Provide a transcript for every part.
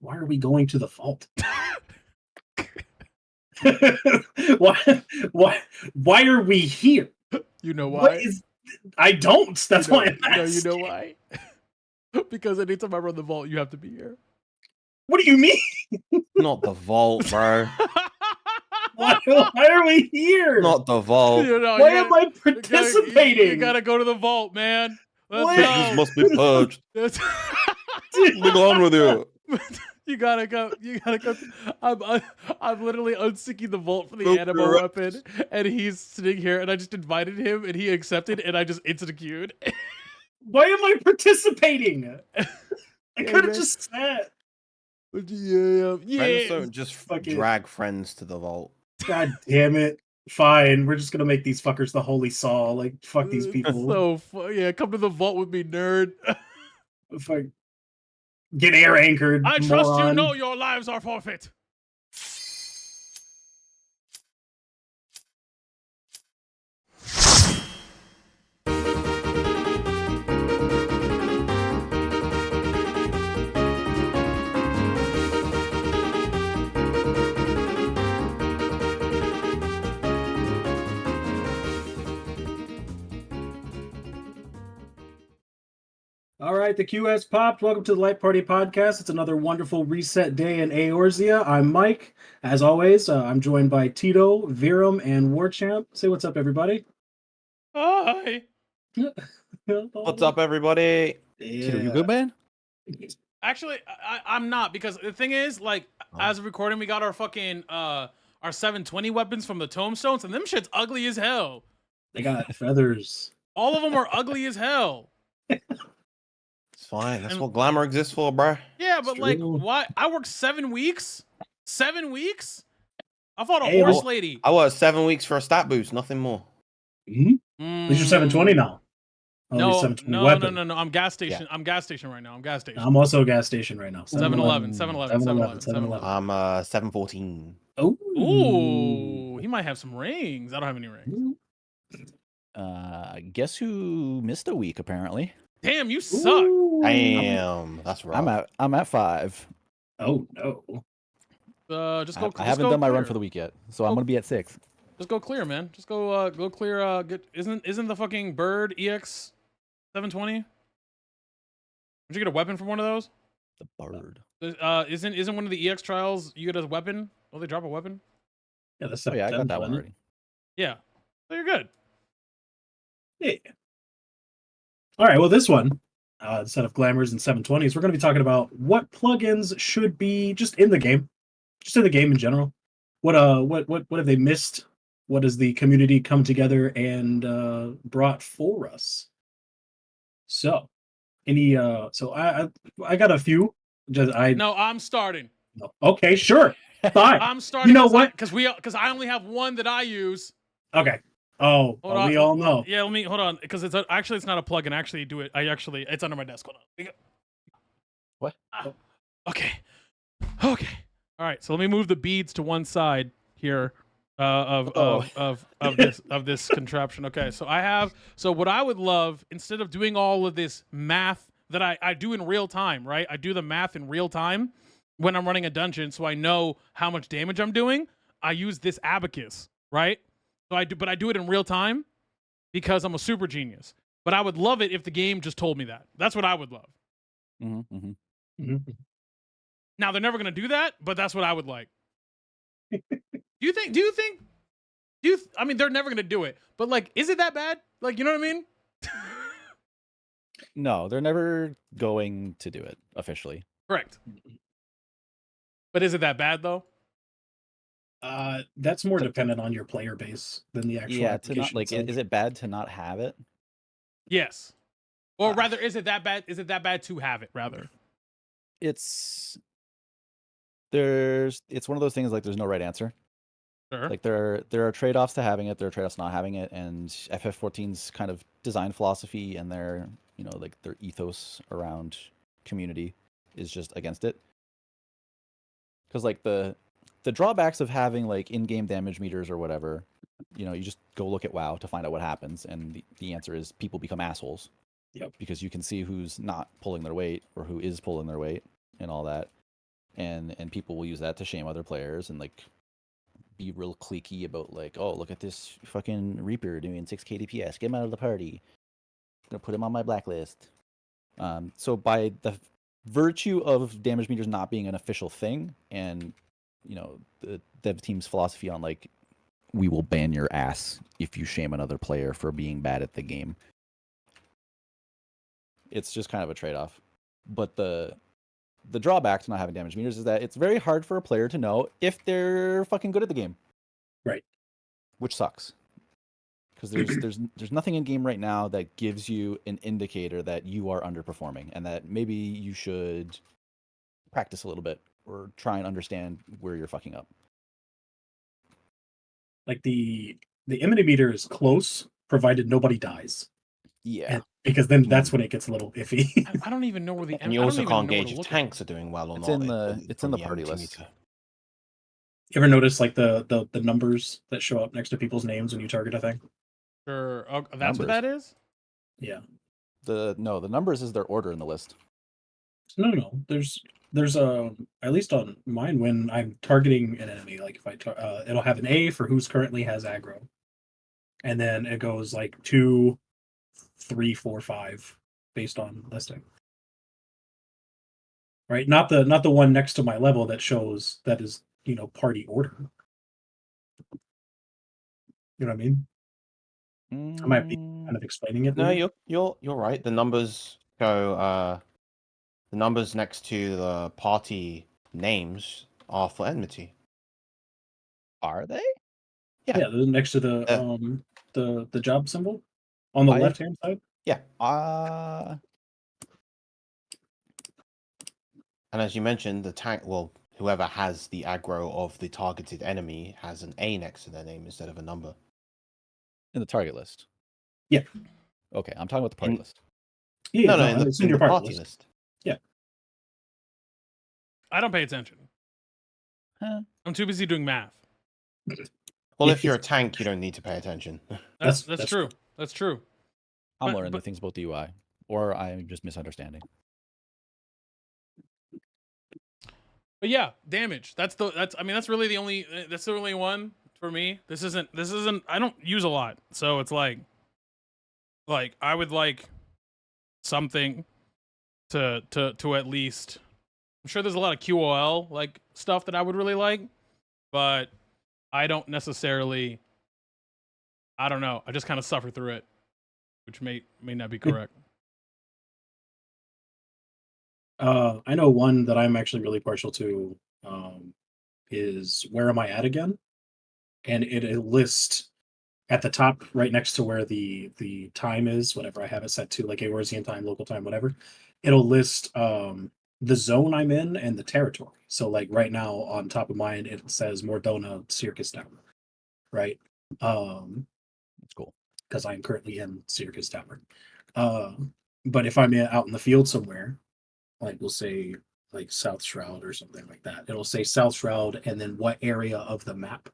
Why are we going to the vault? why, why are we here? You know What why? is? I don't. That's why I'm No, asking. you know why? Because anytime I run the vault, you have to be here. What do you mean? Not the vault, bro. Why are we here? Not the vault. You know, Why you am I gotta- participating? You gotta go to the vault, man. Let's What? Fitness go. must be purged. That's- Be gone with you. You gotta go. You gotta go. I'm literally unseeking the vault for the Look, animo you're- weapon, and he's sitting here, and I just invited him, and he accepted, and I just instant queued. Why am I participating? I Yeah, could have man. just sat. Yeah, Friends don't just Fuck it. drag friends to the vault. God damn it. Fine, we're just gonna make these fuckers the holy saw. Like, fuck these people. Yeah, come to the vault with me, nerd. Fuck. Get air anchored. I trust you. moron. Know your lives are forfeit. All right, the Q has popped. Welcome to the Light Party Podcast. It's another wonderful reset day in Eorzea. I'm Mike. As always, I'm joined by Tito, Virum, and Warchamp. Say what's up, everybody. Hi. What's up, everybody? Tito, you good, man? Actually, I'm not, because the thing is, like, Oh. as of recording, we got our fucking our 720 weapons from the tombstones, and them shit's ugly as hell. They got feathers. All of them are ugly as hell. It's fine. That's And- what glamour exists for, bro. Yeah, It's but like, true. why? I worked 7 weeks. 7 weeks. I fought a Hey, horse well- lady. I worked 7 weeks for a stat boost, nothing more. At least you're 720 now. Oh, No, you're 720 no, weapon. no. I'm gas station. I'm gas station right now. I'm gas station. I'm also a gas station right now. 7-Eleven, 7-Eleven, 7-Eleven, 7-Eleven. I'm 714. Oh. Ooh, he might have some rings. I don't have any rings. Guess who missed a week? Apparently, Damn, you suck. Ooh. Damn, that's right. I'm at 5. Oh no. Just go. I haven't done my run for the week yet, so I'm Go- gonna be at 6. Just go clear, man. Just go. Go clear. Isn't the fucking bird EX 720? Did you get a weapon from one of those? The bird. Isn't one of the EX trials you get a weapon? Oh, they drop a weapon. Yeah, that's Oh yeah, I got that one 7-Eleven. already. Yeah, so you're good. Yeah. All right. Well, this one, instead of glamours and 720s, we're going to be talking about what plugins should be just in the game, in general. What have they missed? What has the community come together and brought for us? So, I got a few. No, I'm starting. Okay, sure, fine. I'm starting. You know what? Because I only have one that I use. Okay. Oh, Hold on. we all know. Yeah, let me hold on, because it's actually, it's not a plugin. Actually, do it. It's under my desk. Hold on. What? Okay. All right. So let me move the beads to one side here of this contraption. Okay. So I have. So what I would love, instead of doing all of this math that I do in real time, right? I do the math in real time when I'm running a dungeon, so I know how much damage I'm doing. I use this abacus, right? So I do it in real time because I'm a super genius. But I would love it if the game just told me that. That's what I would love. Mm-hmm. Mhm. Now they're never gonna do that, but that's what I would like. Do you think? I mean, they're never gonna do it, but like, is it that bad? Like, you know what I mean? No, they're never going to do it officially. Correct. But is it that bad though? That's more dependent on your player base than the actual Yeah, to application not like, itself. is it bad to not have it? Yes. Or Ah. rather, is it that bad? Is it that bad to have it? Rather. It's one of those things like there's no right answer. Sure. Like there are trade-offs to having it, there are trade-offs to not having it, and FF14's kind of design philosophy and their like their ethos around community is just against it. Because like the drawbacks of having like in-game damage meters or whatever, you just go look at WoW to find out what happens, and the answer is people become assholes. Yep. Because you can see who's not pulling their weight or who is pulling their weight and all that. and people will use that to shame other players and like be real cliquey about like, oh, look at this fucking Reaper doing 6k DPS, get him out of the party. I'm gonna put him on my blacklist. So by the virtue of damage meters not being an official thing, and the dev team's philosophy on like, we will ban your ass if you shame another player for being bad at the game. It's just kind of a trade-off. But the drawback to not having damage meters is that it's very hard for a player to know if they're fucking good at the game. Right. Which sucks. Because there's nothing in game right now that gives you an indicator that you are underperforming and that maybe you should practice a little bit or try and understand where you're fucking up. Like the immunity meter is close, provided nobody dies. Yeah. And, because then that's when it gets a little iffy. I don't even know where the And you also can't gauge if tanks are doing well or It's not. it's in the party list. You ever notice like the numbers that show up next to people's names when you target a thing? Sure. Oh, that's Numbers. what that is? Yeah. The numbers is their order in the list. No. There's at least on mine when I'm targeting an enemy, like if it'll have an A for who's currently has aggro, and then it goes like 2, 3, 4, 5 based on listing. Right, not the one next to my level that shows that is party order. You know what I mean? I might be kind of explaining it. No, maybe. you're right. The numbers go. The numbers next to the party names are for enmity. Are they? Yeah, they're next to the job symbol on the left hand side. Yeah. And as you mentioned, the tank. Well, whoever has the aggro of the targeted enemy has an A next to their name instead of a number. In the target list. Yeah. Okay, I'm talking about the party list. Yeah, no, in it's the your party list. list. Yeah. I don't pay attention. Huh. I'm too busy doing math. Well, Yeah, if you're a tank, you don't need to pay attention. That's That's true. That's true. I'm But- learning but- things about the UI, or I'm just misunderstanding. But yeah, damage. That's really the only that's the only one for me. This isn't I don't use a lot. So it's like I would like something to at least, I'm sure there's a lot of QOL like stuff that I would really like, but I don't necessarily, I don't know. I just kind of suffer through it, which may not be correct. I know one that I'm actually really partial to is Where Am I At Again? And it lists at the top right next to where the time is, whatever I have it set to, like Eorzean time, local time, whatever. It'll list the zone I'm in and the territory. So like right now on top of mine, it says Mordona Circus Tower, right? That's cool. Because I'm currently in Circus Tower. But if I'm out in the field somewhere, like we'll say like South Shroud or something like that, it'll say South Shroud and then what area of the map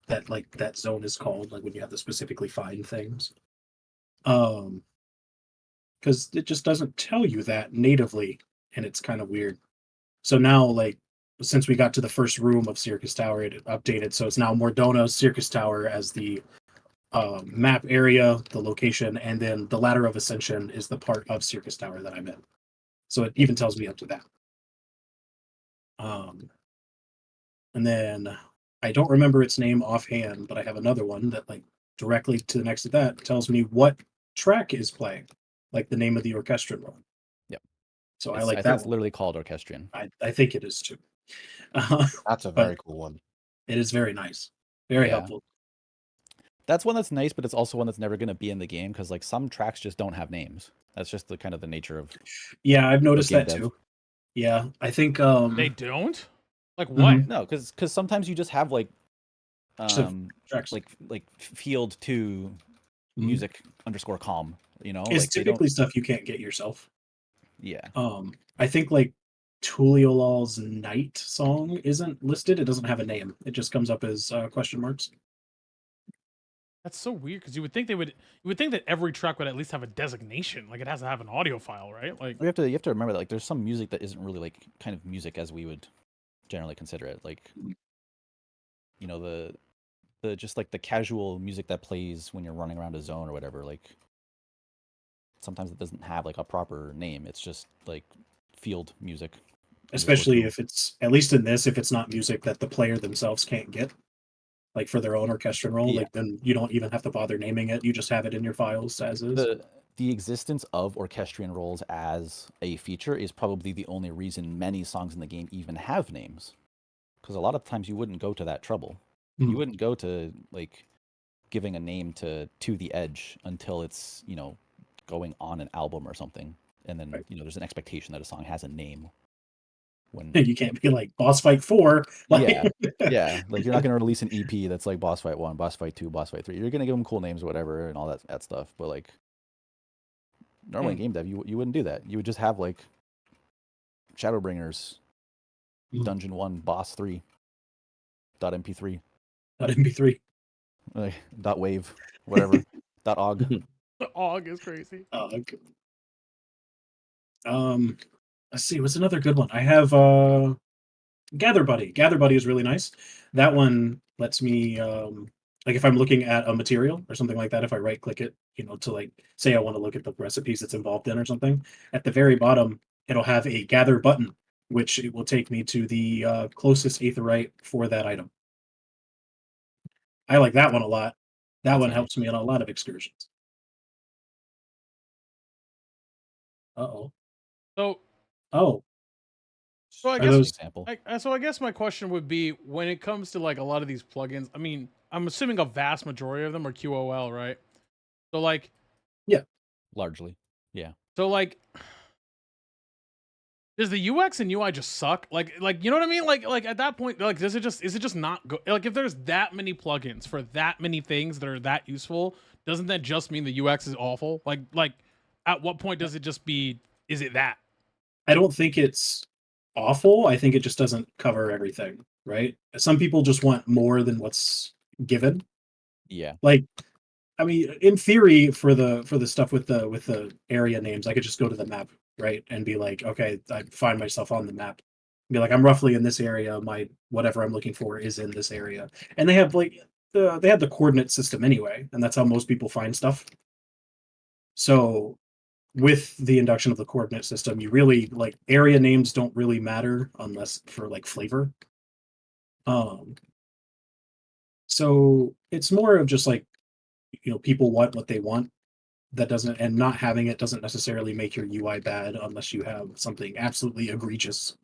that like that zone is called, like when you have to specifically find things. Because it just doesn't tell you that natively, and it's kind of weird. So now, like, since we got to the first room of Circus Tower, it updated, so it's now Mordona Circus Tower as the map area, the location, and then the Ladder of Ascension is the part of Circus Tower that I'm in. So it even tells me up to that. And then I don't remember its name offhand, but I have another one that like directly to the next to that tells me what track is playing, like the name of the orchestrion one. Yep. So I I like think that it's one. literally called Orchestrion. I think it is too. That's a But- very cool one. It is very nice, very Yeah. helpful. That's one that's nice, but it's also one that's never going to be in the game because like some tracks just don't have names. That's just the kind of the nature of. Yeah, I've noticed game that dev. too. Yeah, I think They don't? Like what? Mhm. No, because sometimes you just have like, Just have tracks. like field 2 Mhm. music _ calm. You know, it's like they don't. typically stuff you can't get yourself. Yeah. I think like Tuliolol's Night song isn't listed. It doesn't have a name. It just comes up as question marks. That's so weird because you would think that every track would at least have a designation. Like it has to have an audio file, right? Like You have to remember that like there's some music that isn't really like kind of music as we would generally consider it. Like, you know, the just like the casual music that plays when you're running around a zone or whatever. Like, sometimes it doesn't have like a proper name. It's just like field music. Especially _2. if it's, at least in this, if it's not music that the player themselves can't get, like for their own orchestral role, Yeah. like then you don't even have to bother naming it. You just have it in your files as is. The existence of orchestrion roles as a feature is probably the only reason many songs in the game even have names. Because a lot of times you wouldn't go to that trouble. You Mhm. wouldn't go to like giving a name to the Edge until it's, you know, going on an album or something. And then, Right. you know, there's an expectation that a song has a name. When You can't be like Boss Fight 4. Like, yeah, yeah, like you're not gonna release an EP that's like Boss Fight 1, Boss Fight 2, Boss Fight 3. You're gonna give them cool names or whatever and all that stuff. But like normally in game dev, you wouldn't do that. You would just have like Shadowbringers, Mhm. Dungeon 1, Boss 3, .mp3, .mp3. like .wave, whatever, .og. The Og is crazy. Okay. Let's see, what's another good one? I have Gather Buddy. Gather Buddy is really nice. That one lets me like if I'm looking at a material or something like that, if I right click it, you know, to like say I want to look at the recipes it's involved in or something, at the very bottom it'll have a gather button, which it will take me to the closest aetherite for that item. I like that one a lot. That That's one nice. helps me in a lot of excursions. Uh-oh. So Oh, so I Are guess those- example. I guess my question would be when it comes to like a lot of these plugins. I mean, I'm assuming a vast majority of them are QOL, right? So like Largely. Yeah. So like, does the UX and UI just suck? Like you know what I mean? Like at that point, like is it just not good? Like if there's that many plugins for that many things that are that useful, doesn't that just mean the UX is awful? Like at what point does it just be? Is it that? I don't think it's awful. I think it just doesn't cover everything, right? Some people just want more than what's given. Yeah. Like, I mean, in theory, for the stuff with the area names, I could just go to the map, right, and be like, okay, I find myself on the map. Be like, I'm roughly in this area. My whatever I'm looking for is in this area, and they have like they have the coordinate system anyway, and that's how most people find stuff. So with the induction of the coordinate system, you really like area names don't really matter unless for like flavor. Um, so it's more of just like, you know, people want what they want. That doesn't, and not having it doesn't necessarily make your UI bad unless you have something absolutely egregious.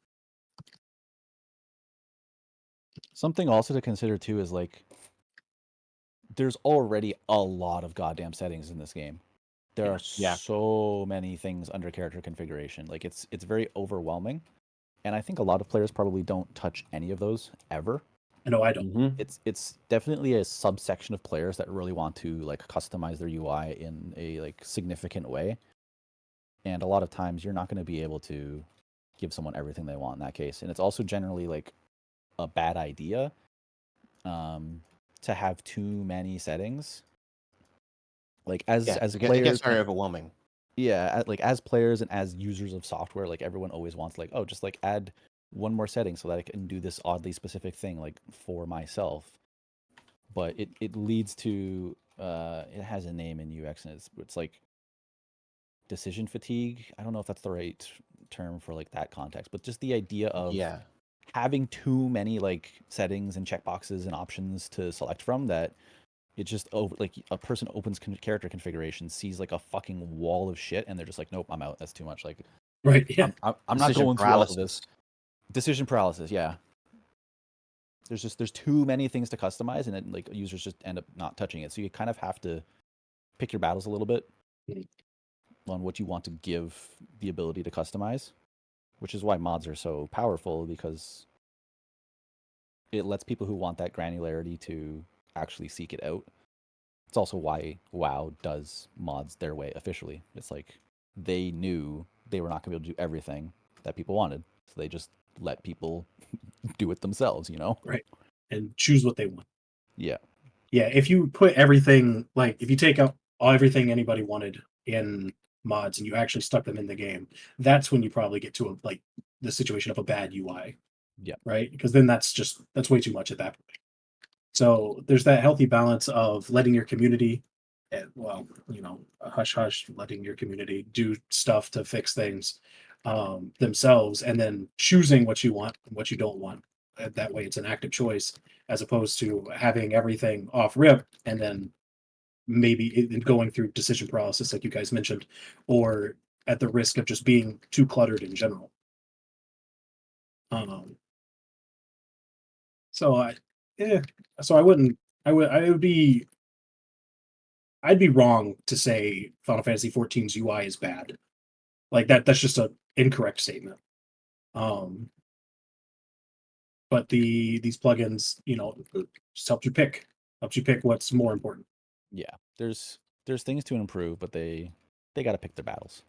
Something also to consider too is like there's already a lot of goddamn settings in this game. There are Yeah. so many things under character configuration. Like it's very overwhelming. And I think a lot of players probably don't touch any of those ever. I know I don't. Mm-hmm. It's definitely a subsection of players that really want to like customize their UI in a like significant way. And a lot of times you're not going to be able to give someone everything they want in that case. And it's also generally like a bad idea to have too many settings. Like as It players, gets very overwhelming. yeah, like as players and as users of software, like everyone always wants like, oh, just like add one more setting so that I can do this oddly specific thing like for myself. But it leads to it has a name in UX and it's like decision fatigue. I don't know if that's the right term for like that context, but just the idea of Yeah. having too many like settings and checkboxes and options to select from that it just over like a person opens character configuration, sees like a fucking wall of shit, and they're just like, nope, I'm out. That's too much. Like, Right? Yeah. I'm not Decision going through all of this. paralysis. Decision paralysis. Yeah. There's too many things to customize, and then like users just end up not touching it. So you kind of have to pick your battles a little bit Mhm. on what you want to give the ability to customize, which is why mods are so powerful because it lets people who want that granularity to actually seek it out. It's also why WoW does mods their way officially. It's like they knew they were not going to be able to do everything that people wanted, so they just let people do it themselves, you know? And choose what they want. Yeah. Yeah. If you put everything, like if you take out everything anybody wanted in mods and you actually stuck them in the game, that's when you probably get to a like the situation of a bad UI. Yeah. Right? Because then that's way too much at that point. So there's that healthy balance of letting your community, well, hush hush, letting your community do stuff to fix things themselves, and then choosing what you want and what you don't want. That way, it's an active choice as opposed to having everything off rip and then maybe going through decision paralysis, like you guys mentioned, or at the risk of just being too cluttered in general. Um, so I, yeah, so I wouldn't. I would be. I'd be wrong to say Final Fantasy 14's UI is bad. Like that. That's just a incorrect statement. Um, but these plugins, just helps you pick what's more important. Yeah, there's things to improve, but they got to pick their battles.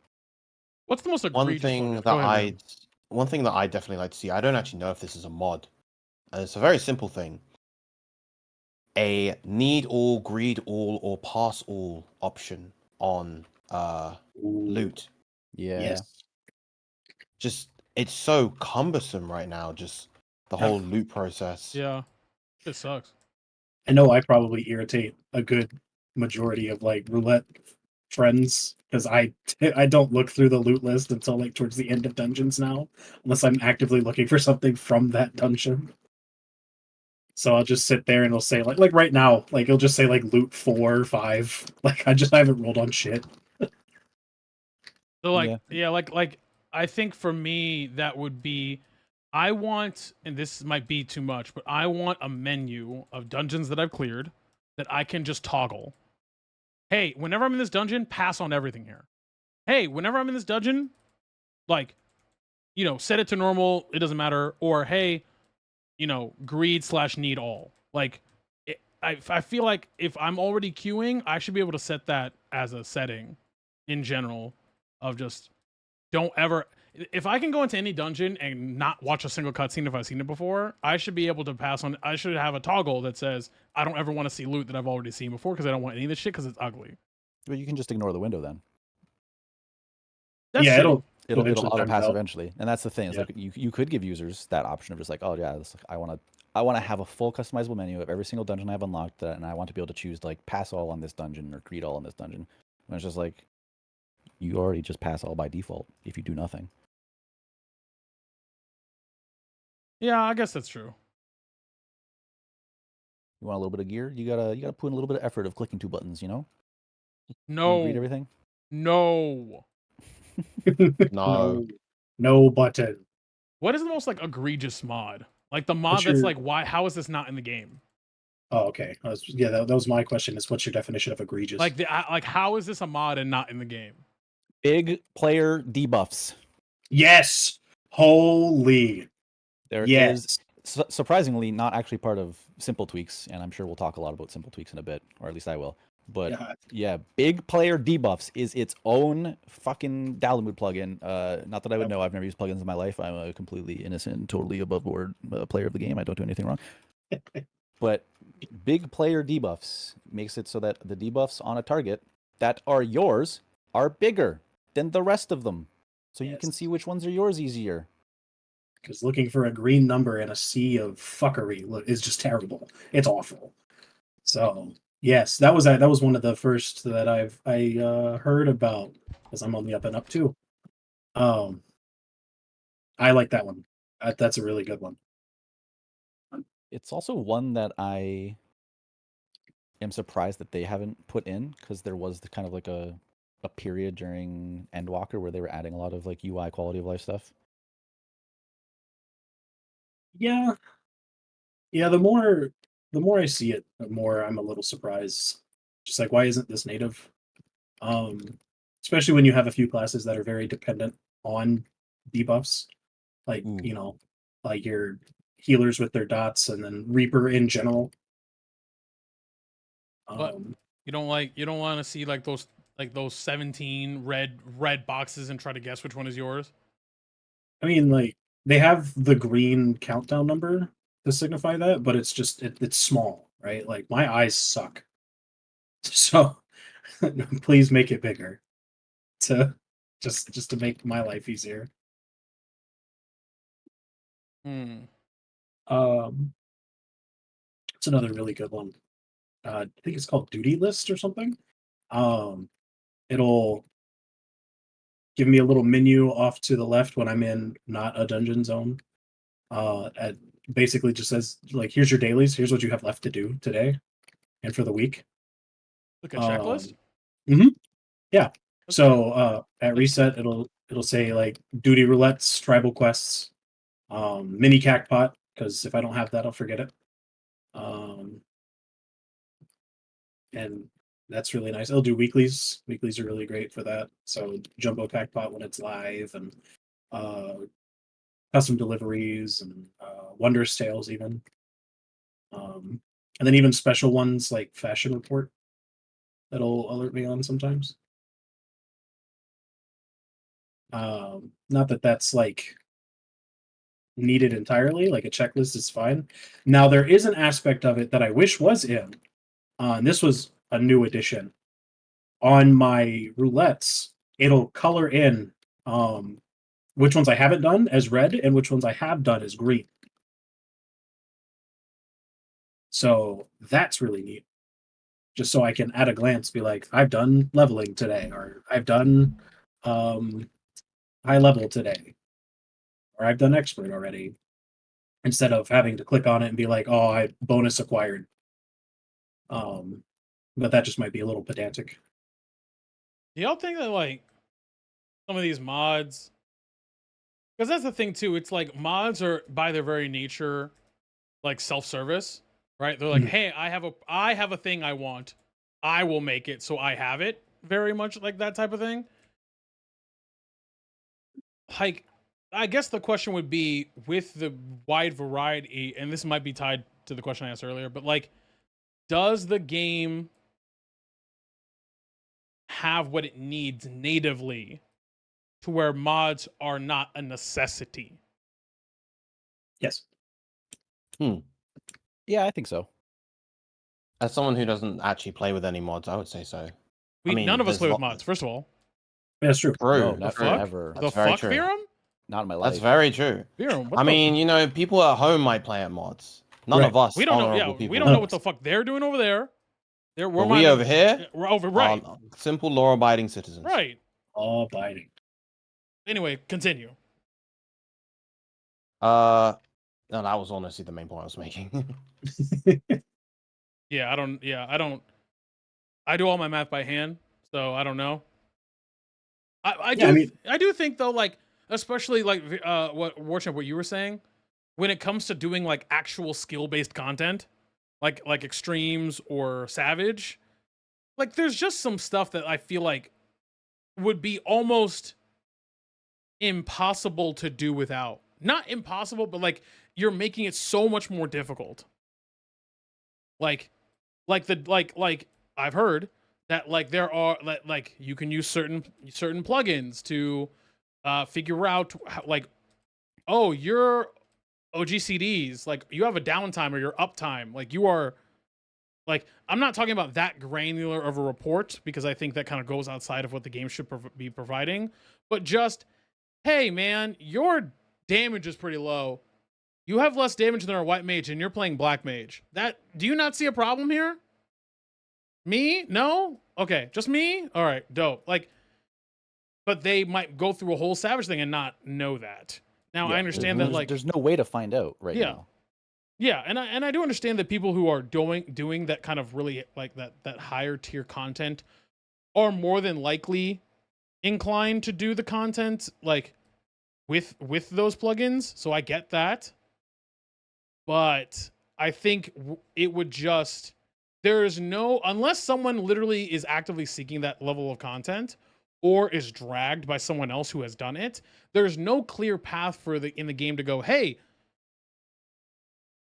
What's the most One egregious thing plugin? that Go ahead, man. one thing that I definitely like to see, I don't actually know if this is a mod, and it's a very simple thing. A need all, greed all, or pass all option on Ooh, loot. Yeah, yes. Just it's so cumbersome right now, just the Yeah. whole loot process. Yeah, it sucks. I know I probably irritate a good majority of like roulette friends because I don't look through the loot list until like towards the end of dungeons now, unless I'm actively looking for something from that dungeon. So I'll just sit there and it'll say like right now, like it'll just say like loot 4 or 5. Like I haven't rolled on shit. So like Yeah. yeah, like I think for me that would be I want, and this might be too much, but I want a menu of dungeons that I've cleared that I can just toggle. Hey, whenever I'm in this dungeon, pass on everything here. Hey, whenever I'm in this dungeon, like, set it to normal, it doesn't matter. Or hey, greed/need all. Like, I feel like if I'm already queuing, I should be able to set that as a setting in general of just don't ever. If I can go into any dungeon and not watch a single cutscene if I've seen it before, I should be able to pass on. I should have a toggle that says I don't ever want to see loot that I've already seen before because I don't want any of this shit because it's ugly. But you can just ignore the window then. That's Yeah, true. It'll eventually auto times pass out. eventually, and that's the thing. It's Yeah. like you could give users that option of just like, oh yeah, I want to have a full customizable menu of every single dungeon I have unlocked, and I want to be able to choose like pass all on this dungeon or greed all on this dungeon. And it's just like you already just pass all by default if you do nothing. Yeah, I guess that's true. You want a little bit of gear, you gotta put in a little bit of effort of clicking 2 buttons. You know, you read No, everything. no. No. No button. What is the most like egregious mod? Like the mod What's that's your- like, why? How is this not in the game? Oh, okay. That was my question. Is what's your definition of egregious? Like like how is this a mod and not in the game? Big player debuffs. yes, holy There is yes. surprisingly not actually part of Simple Tweaks, and I'm sure we'll talk a lot about Simple Tweaks in a bit, or at least I will. But Yeah. yeah, big player debuffs is its own fucking Dalamud plugin. Not that I would know. I've never used plugins in my life. I'm a completely innocent, totally above board player of the game. I don't do anything wrong. But big player debuffs makes it so that the debuffs on a target that are yours are bigger than the rest of them. So you can Yes. see which ones are yours easier. Because looking for a green number in a sea of fuckery is just terrible. It's awful. So yes, that was one of the first that I heard about because I'm on the up and up too. I like that one. That's a really good one. It's also one that I am surprised that they haven't put in because there was the kind of like a period during Endwalker where they were adding a lot of like UI quality of life stuff. Yeah, yeah. The more I see it, the more I'm a little surprised. Just like why isn't this native? Um, Especially when you have a few classes that are very dependent on debuffs, like Ooh. like your healers with their dots, and then Reaper in general. What? You don't want to see like those 17 red boxes and try to guess which one is yours? I mean, like they have the green countdown number to signify that, but it's just it's small, right? Like my eyes suck, so please make it bigger to just to make my life easier. Hmm. Um, it's another really good one. I think it's called Duty List or something. Um, it'll give me a little menu off to the left when I'm in not a dungeon zone. At basically just says like, here's your dailies. Here's what you have left to do today and for the week. Like a checklist. Yeah. Okay. So at That's reset, it'll say like duty roulettes, tribal quests, mini cactpot, because if I don't have that, I'll forget it. And that's really nice. It'll do weeklies. Weeklies are really great for that. So jumbo cactpot when it's live, and uh, custom deliveries, and wondrous tales even. And then even special ones like fashion report that'll alert me on sometimes. Not that that's like needed entirely, like a checklist is fine. Now there is an aspect of it that I wish was in, and this was a new addition. On my roulettes, it'll color in which ones I haven't done as red and which ones I have done as green. So that's really neat. Just so I can at a glance be like, I've done leveling today, or I've done high level today, or I've done expert already, instead of having to click on it and be like, oh, I bonus acquired. But that just might be a little pedantic. Do y'all think that like some of these mods, because that's the thing too, it's like mods are by their very nature like self-service, right? They're like, Mhm. hey, I have a thing I want, I will make it so I have it. Very much like that type of thing. Like, I guess the question would be with the wide variety, and this might be tied to the question I asked earlier, but like, does the game have what it needs natively to where mods are not a necessity? Yes. Yeah, I think so. As someone who doesn't actually play with any mods, I would say so. None of us there's play with lot- mods, first of all. Yeah, that's true. True. No, The never, fuck? never. That's The very fuck, true. Virum? Not in my life. That's very true. Virum, what I the mean, you know, people at home might play at mods. None Right. of us we don't know. honorable Yeah, people. we don't None know of what the us. fuck they're doing over there. But we over here We're over right, are simple law-abiding citizens. right. All biting. Anyway, continue. No, that was honestly the main point I was making. Yeah, I don't. I do all my math by hand, so I don't know. Yeah, I mean- I do think though, like especially like what Warchamp, what you were saying, when it comes to doing like actual skill based content, like extremes or savage, like there's just some stuff that I feel like would be almost impossible to do without. Not impossible, but like you're making it so much more difficult. Like I've heard that like there are like you can use certain plugins to figure out how, like, oh, your OGCDs, like you have a downtime or your uptime, like you are like, I'm not talking about that granular of a report because I think that kind of goes outside of what the game should be providing, but just, hey man, your damage is pretty low. You have less damage than our white mage and you're playing black mage. That, do you not see a problem here? Me? No? Okay, just me? All right, dope. Like, but they might go through a whole savage thing and not know that. Now Yeah, I understand that like there's no way to find out right Yeah. now. yeah, and I do understand that people who are doing that kind of really like that higher tier content are more than likely inclined to do the content like with those plugins. So I get that. But I think it would just, there is no, unless someone literally is actively seeking that level of content or is dragged by someone else who has done it, there's no clear path for in the game to go, hey,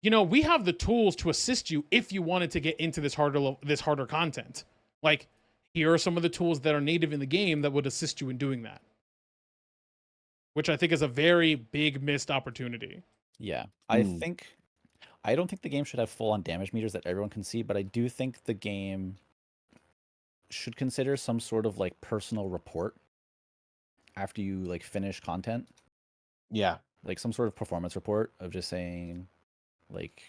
you know, we have the tools to assist you if you wanted to get into this harder content. Like, here are some of the tools that are native in the game that would assist you in doing that, which I think is a very big missed opportunity. Yeah, Hmm. I don't think the game should have full-on damage meters that everyone can see, but I do think the game should consider some sort of like personal report after you like finish content, Yeah. like some sort of performance report of just saying, Like,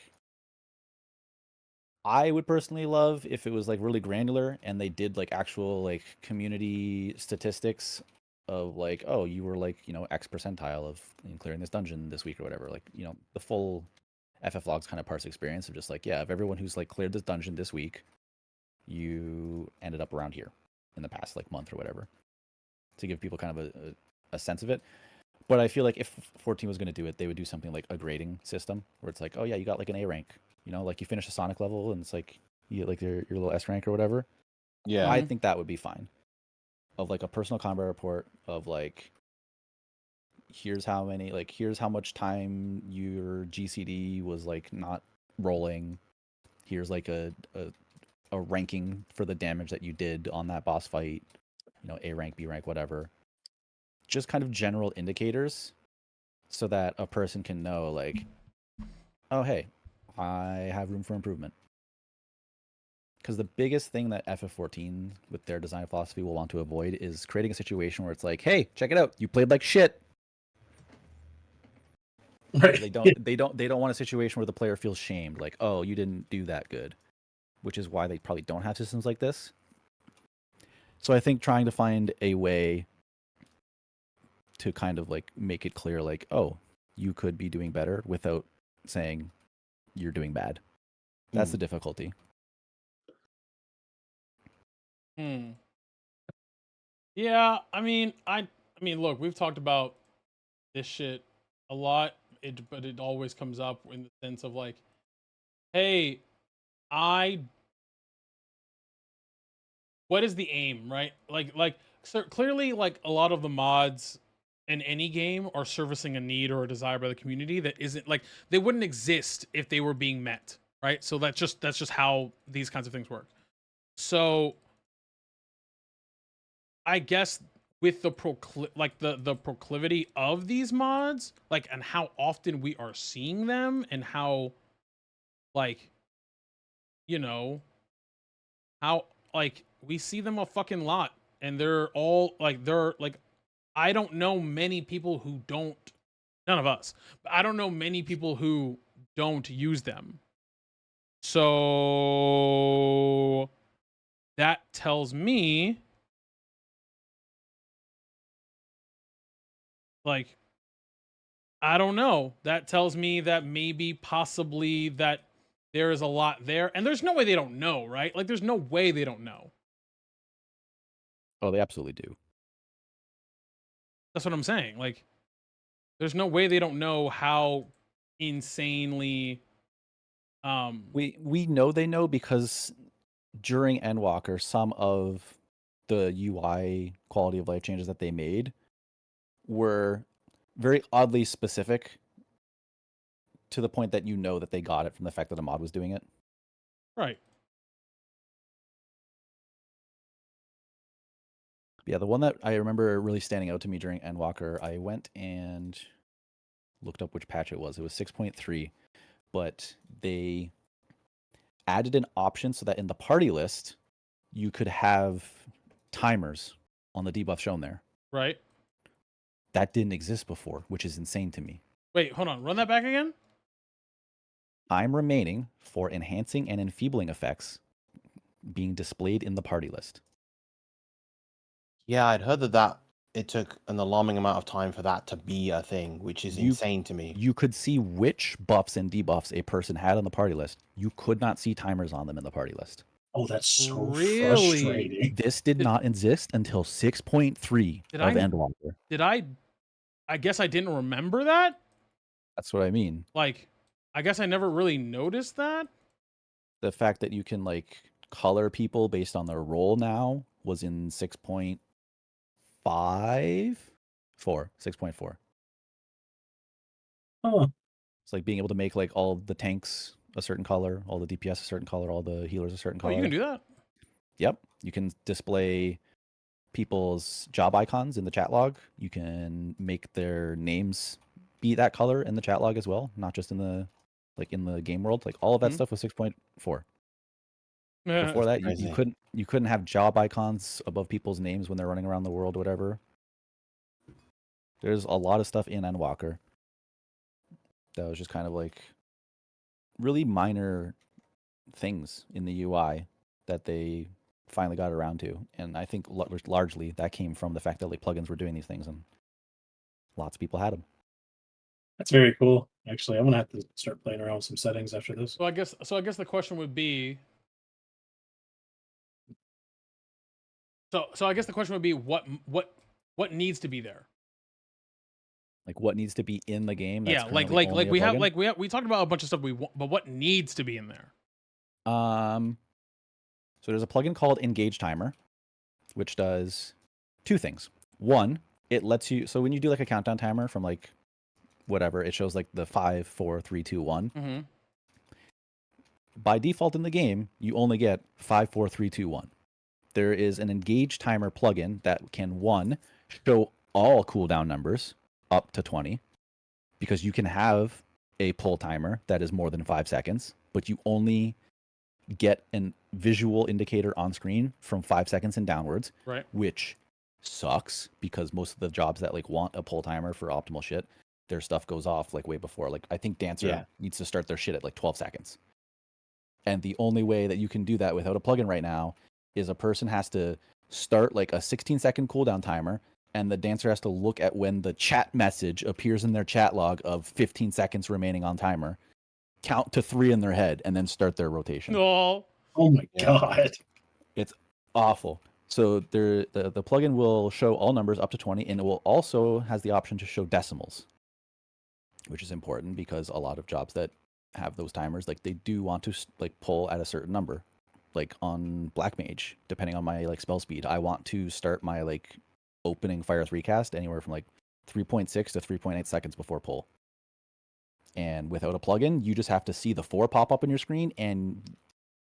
I would personally love if it was like really granular and they did like actual like community statistics of like, oh, you were like, X percentile of clearing this dungeon this week or whatever. Like, the full FF logs kind of parse experience of just like, yeah, of everyone who's like cleared this dungeon this week, you ended up around here in the past like month or whatever, to give people kind of a sense of it. But I feel like if 14 was going to do it, they would do something like a grading system where it's like, oh yeah, you got like an A rank, like you finish a Sonic level and it's like you get like your little S rank or whatever. Yeah. I think that would be fine. Of like a personal combat report of like, here's how much time your GCD was like not rolling. Here's like a ranking for the damage that you did on that boss fight, A rank, B rank, whatever. Just kind of general indicators so that a person can know like, oh, hey, I have room for improvement. Because the biggest thing that FF14 with their design philosophy will want to avoid is creating a situation where it's like, hey, check it out, you played like shit. Right. They don't want a situation where the player feels shamed, like, oh, you didn't do that good, which is why they probably don't have systems like this. So I think trying to find a way to kind of like make it clear, like, oh, you could be doing better without saying you're doing bad. That's the difficulty. Yeah, I mean, look, we've talked about this shit a lot, but it always comes up in the sense of like, hey, what is the aim, right? So clearly, like a lot of the mods in any game are servicing a need or a desire by the community that isn't like they wouldn't exist if they were being met, right? So that's just how these kinds of things work. So I guess with the the proclivity of these mods, like, and how often we are seeing them, and how, like, how, like, we see them a fucking lot, and they're like, I don't know many people who don't, none of us, but I don't know many people who don't use them. So that tells me, like, I don't know. That tells me that maybe possibly that there is a lot there. And there's no way they don't know, right? Like, there's no way they don't know. Oh, they absolutely do. That's what I'm saying. Like, there's no way they don't know how insanely we know they know because during Endwalker, some of the UI quality of life changes that they made were very oddly specific, to the point that that they got it from the fact that a mod was doing it. right. Yeah, the one that I remember really standing out to me during Endwalker, I went and looked up which patch it was. It was 6.3, but they added an option so that in the party list, you could have timers on the debuff shown there. Right. That didn't exist before, which is insane to me. Wait, hold on. Run that back again? Time remaining for enhancing and enfeebling effects being displayed in the party list. Yeah, I'd heard that it took an alarming amount of time for that to be a thing, which is insane to me. You could see which buffs and debuffs a person had on the party list. You could not see timers on them in the party list. Oh, that's so Really? frustrating. This did not exist until 6.3 of Endwalker. I guess I didn't remember that? That's what I mean. Like, I guess I never really noticed that. The fact that you can like color people based on their role now was in 6.4. 6.4. Oh, It's like being able to make like all the tanks a certain color, all the DPS a certain color, all the healers a certain Oh, color. you can do that? Yep. You can display people's job icons in the chat log. You can make their names be that color in the chat log as well, not just in the game world. Like all of that stuff was 6.4. Yeah. Before that, crazy. you couldn't have job icons above people's names when they're running around the world, whatever. There's a lot of stuff in Endwalker that was just kind of like really minor things in the UI that they finally got around to, and I think largely that came from the fact that like plugins were doing these things, and lots of people had them. That's very cool. Actually, I'm gonna have to start playing around with some settings after this. So I guess the question would be. So I guess the question would be what needs to be there? Like what needs to be in the game? That's Yeah, like currently only a we have plugin? we talked about a bunch of stuff we want, but what needs to be in there? So there's a plugin called Engage Timer, which does two things. One, it lets you, so when you do like a countdown timer from like whatever, it shows like the 5, 4, 3, 2, 1. Mm-hmm. By default in the game, you only get 5, 4, 3, 2, 1. There is an Engage Timer plugin that can, one, show all cooldown numbers up to 20, because you can have a pull timer that is more than 5 seconds, but you only get a visual indicator on screen from 5 seconds and downwards, Right. which sucks because most of the jobs that like want a pull timer for optimal shit, their stuff goes off like way before. Like I think Dancer needs to start their shit at like 12 seconds. And the only way that you can do that without a plugin right now is a person has to start like a 16-second cooldown timer, and the Dancer has to look at when the chat message appears in their chat log of 15 seconds remaining on timer, count to 3 in their head, and then start their rotation. No. Oh my Yeah. god. It's awful. So the plugin will show all numbers up to 20, and it will also has the option to show decimals, which is important because a lot of jobs that have those timers, like they do want to like pull at a certain number. Like on Black Mage, depending on my like spell speed, I want to start my like opening Fire 3 cast anywhere from like 3.6 to 3.8 seconds before pull. And without a plugin, you just have to see the 4 pop up on your screen and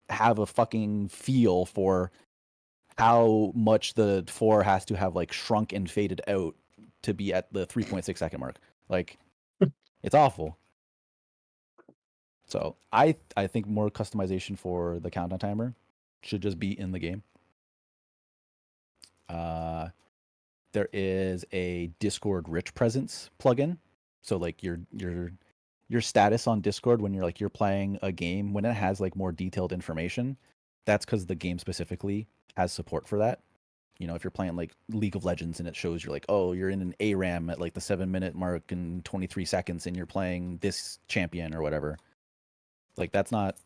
have a fucking feel for how much the 4 has to have like shrunk and faded out to be at the 3.6 second mark. Like it's awful. So I think more customization for the countdown timer should just be in the game. There is a Discord rich presence plugin. So like your status on Discord when you're playing a game, when it has like more detailed information, that's because the game specifically has support for that. You know, if you're playing like League of Legends and it shows you're like, oh, you're in an ARAM at like the 7-minute mark and 23 seconds and you're playing this champion or whatever. Like that's not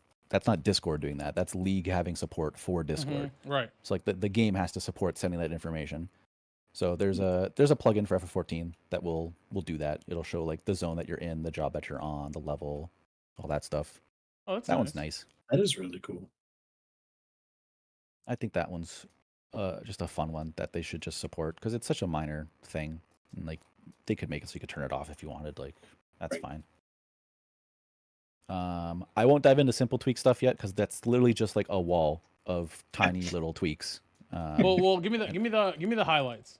Discord doing that. That's League having support for Discord. Mm-hmm. Right. So like the game has to support sending that information. So there's a plugin for FF14 that will do that. It'll show like the zone that you're in, the job that you're on, the level, all that stuff. Oh, that's that nice. one's nice. That is really cool. I think that one's just a fun one that they should just support because it's such a minor thing. And like they could make it so you could turn it off if you wanted. Like that's fine. I won't dive into simple tweak stuff yet because that's literally just like a wall of tiny little tweaks. Well, give me the highlights.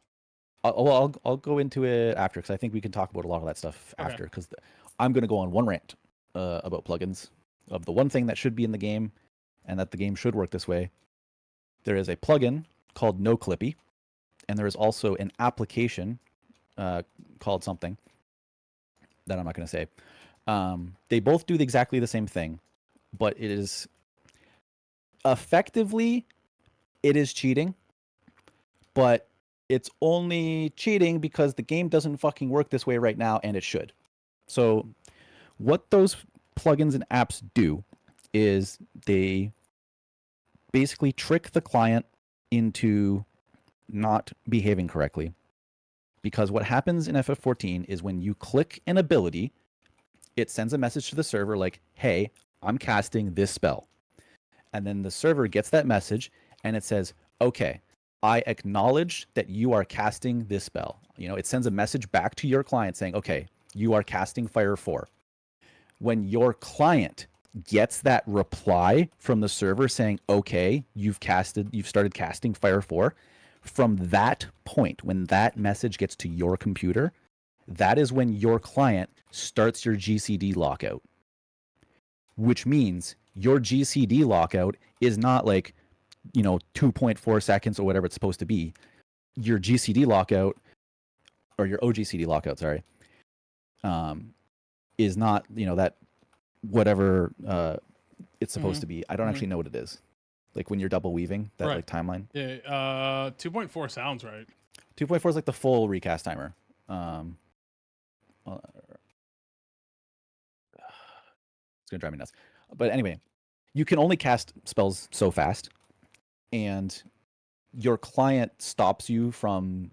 I'll go into it after because I think we can talk about a lot of that stuff after because I'm going to go on one rant about plugins of the one thing that should be in the game and that the game should work this way. There is a plugin called NoClippy, and there is also an application called something that I'm not going to say. They both do exactly the same thing, but it is effectively it is cheating, but it's only cheating because the game doesn't fucking work this way right now, and it should. So what those plugins and apps do is they basically trick the client into not behaving correctly. Because what happens in FF14 is when you click an ability, it sends a message to the server like, hey, I'm casting this spell. And then the server gets that message and it says, okay, I acknowledge that you are casting this spell. You know, it sends a message back to your client saying, okay, you are casting Fire 4. When your client gets that reply from the server saying, okay, you've started casting Fire 4, from that point, when that message gets to your computer, that is when your client starts your GCD lockout. Which means your GCD lockout is not like, 2.4 seconds or whatever it's supposed to be. Your GCD lockout, or your OGCD lockout, sorry, is not, that whatever it's supposed Mhm. to be. I don't actually know what it is. Like when you're double weaving that Right. like timeline. Yeah, 2.4 sounds right. 2.4 is like the full recast timer. Uh, it's gonna drive me nuts. But anyway, you can only cast spells so fast, and your client stops you from,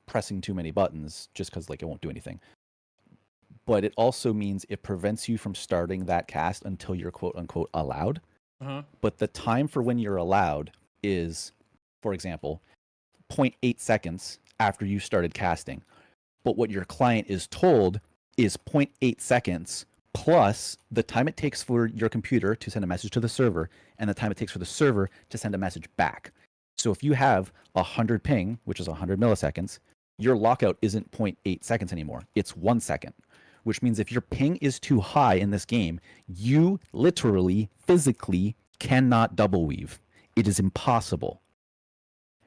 pressing too many buttons just because like it won't do anything. But it also means it prevents you from starting that cast until you're quote unquote allowed. Uh-huh. But the time for when you're allowed is, for example, 0.8 seconds after you started casting. But what your client is told is 0.8 seconds plus the time it takes for your computer to send a message to the server and the time it takes for the server to send a message back. So if you have 100 ping, which is 100 milliseconds, your lockout isn't 0.8 seconds anymore. It's 1 second, which means if your ping is too high in this game, you literally, physically cannot double weave. It is impossible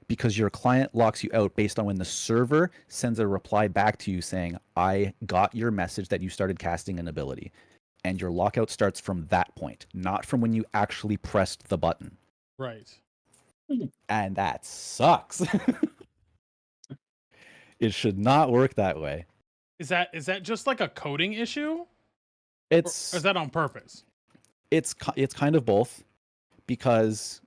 because your client locks you out based on when the server sends a reply back to you saying, I got your message that you started casting an ability. And your lockout starts from that point, not from when you actually pressed the button. Right. And that sucks. It should not work that way. Is that just like a coding issue? Or It's is that on purpose? it's kind of both, because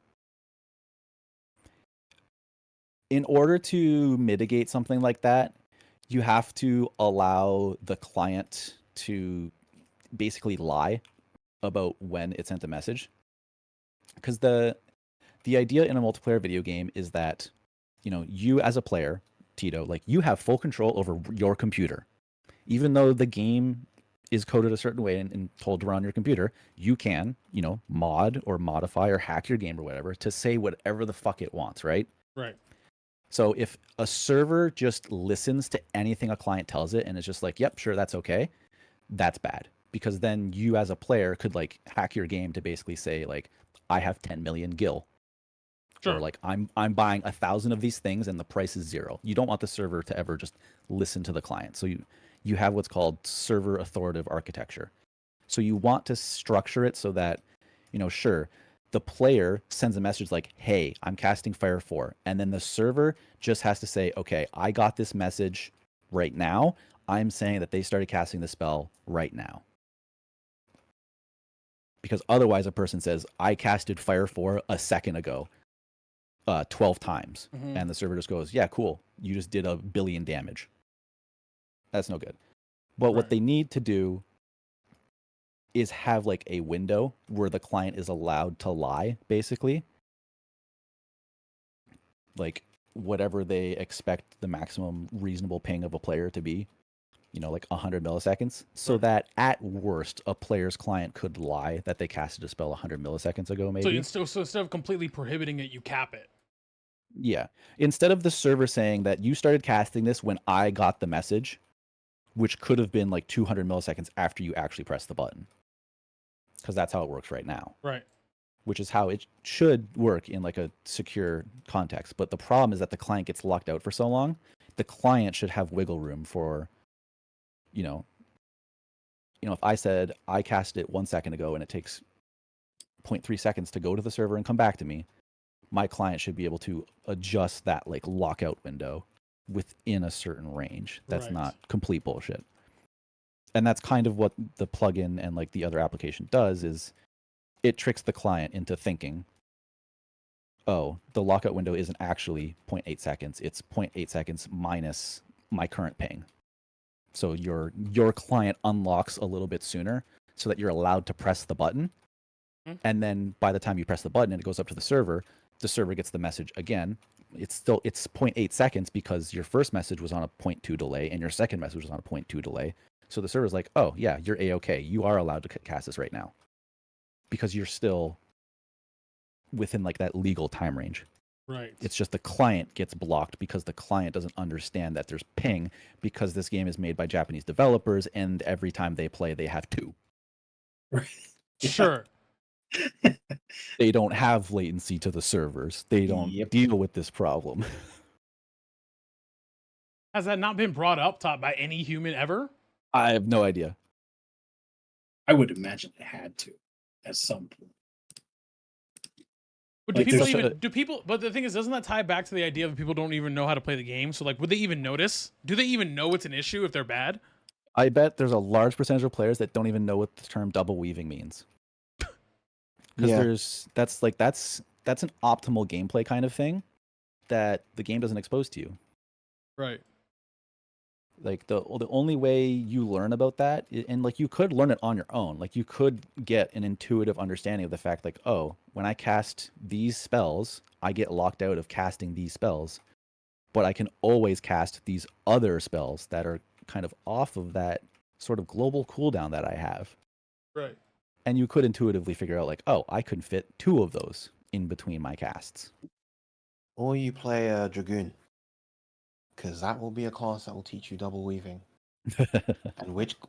in order to mitigate something like that, you have to allow the client to basically lie about when it sent a message. Because the idea in a multiplayer video game is that, you as a player, Tito, like you have full control over your computer. Even though the game is coded a certain way and told to run on your computer, you can, mod or modify or hack your game or whatever to say whatever the fuck it wants, right? Right. So if a server just listens to anything a client tells it and it's just like, yep, sure, that's okay, that's bad. Because then you as a player could like hack your game to basically say like, I have 10 million gil. Sure. Or like I'm buying 1,000 of these things and the price is 0. You don't want the server to ever just listen to the client. So you have what's called server authoritative architecture. So you want to structure it so that, sure, the player sends a message like, hey, I'm casting Fire 4. And then the server just has to say, okay, I got this message right now. I'm saying that they started casting the spell right now. Because otherwise a person says, I casted Fire 4 a second ago, 12 times. Mhm. And the server just goes, yeah, cool. You just did 1 billion damage. That's no good. But what Right. they need to do is have like a window where the client is allowed to lie, basically. Like whatever they expect the maximum reasonable ping of a player to be, like 100 milliseconds, so Right. that at worst a player's client could lie that they casted a spell 100 milliseconds ago, maybe. So instead of completely prohibiting it, you cap it. Yeah. Instead of the server saying that you started casting this when I got the message, which could have been like 200 milliseconds after you actually pressed the button. Because that's how it works right now. Right. Which is how it should work in like a secure context. But the problem is that the client gets locked out for so long. The client should have wiggle room for, if I said I cast it 1 second ago and it takes 0.3 seconds to go to the server and come back to me, my client should be able to adjust that like lockout window within a certain range. That's Right. not complete bullshit. And that's kind of what the plugin and like the other application does, is it tricks the client into thinking, oh, the lockout window isn't actually 0.8 seconds. It's 0.8 seconds minus my current ping. So your client unlocks a little bit sooner so that you're allowed to press the button. Mhm. And then by the time you press the button and it goes up to the server gets the message again. It's 0.8 seconds because your first message was on a 0.2 delay and your second message was on a 0.2 delay. So the server's like, oh yeah, you're A-okay. You are allowed to cast this right now. Because you're still within like that legal time range. Right. It's just the client gets blocked because the client doesn't understand that there's ping, because this game is made by Japanese developers and every time they play, they have 2. Right. Sure. They don't have latency to the servers. They don't Yep. deal with this problem. Has that not been brought up by any human ever? I have no idea. I would imagine it had to at some point. But do Like, people there's even do people? But the thing is, doesn't that tie back to the idea of people don't even know how to play the game? So like, would they even notice? Do they even know it's an issue if they're bad? I bet there's a large percentage of players that don't even know what the term double weaving means. Because that's an optimal gameplay kind of thing that the game doesn't expose to you. Right. Like the only way you learn about that, and like you could learn it on your own. Like you could get an intuitive understanding of the fact, like, oh, when I cast these spells, I get locked out of casting these spells, but I can always cast these other spells that are kind of off of that sort of global cooldown that I have. Right. And you could intuitively figure out, like, oh, I could fit 2 of those in between my casts. Or you play a Dragoon. Because that will be a class that will teach you double weaving. And which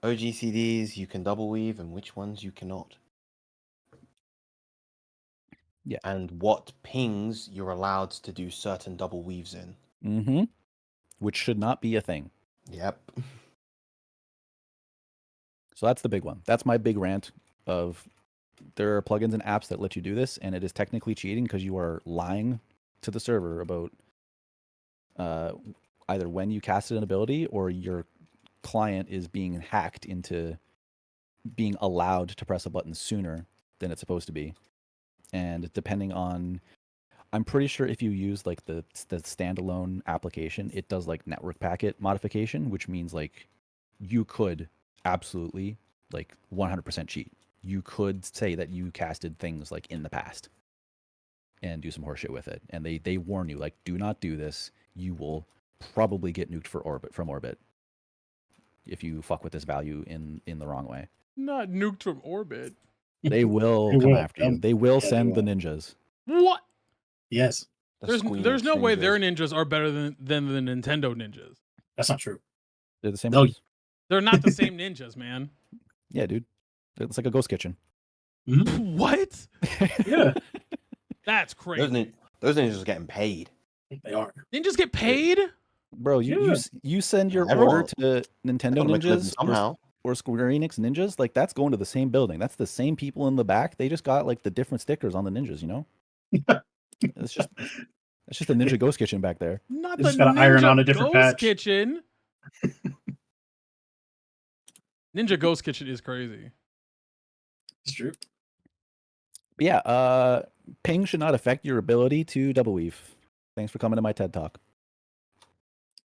OGCDs you can double weave and which ones you cannot. Yeah. And what pings you're allowed to do certain double weaves in. Mm-hmm. Which should not be a thing. Yep. So that's the big one. That's my big rant of there are plugins and apps that let you do this, and it is technically cheating because you are lying to the server about either when you casted an ability or your client is being hacked into being allowed to press a button sooner than it's supposed to be. And depending on, I'm pretty sure if you use like the standalone application, it does like network packet modification, which means like you could absolutely like 100% cheat. You could say that you casted things like in the past and do some horseshit with it. And they warn you, like, do not do this. You will probably get nuked from orbit if you fuck with this value in the wrong way. Not nuked from orbit. They will They come will. after you. They will Yeah, they send the will. ninjas. What? Yes, There's no way their ninjas are better than the Nintendo ninjas. that's not true. They're the same No. ones. They're not the same ninjas, man. Yeah, dude. It's like a ghost kitchen. What? Yeah, That's crazy. Those ninjas are getting paid. they are. Ninjas get paid? Bro, you send your Everyone- order to Nintendo Gotta make a living Ninjas somehow. or Square Enix Ninjas, like that's going to the same building. That's the same people in the back. They just got like the different stickers on the ninjas, you know? It's just a Ninja Ghost Kitchen back there. Not They the just gotta Ninja iron on a different Ghost patch. Kitchen. Ninja Ghost Kitchen is crazy. It's true. But yeah, ping should not affect your ability to double weave. Thanks for coming to my TED Talk.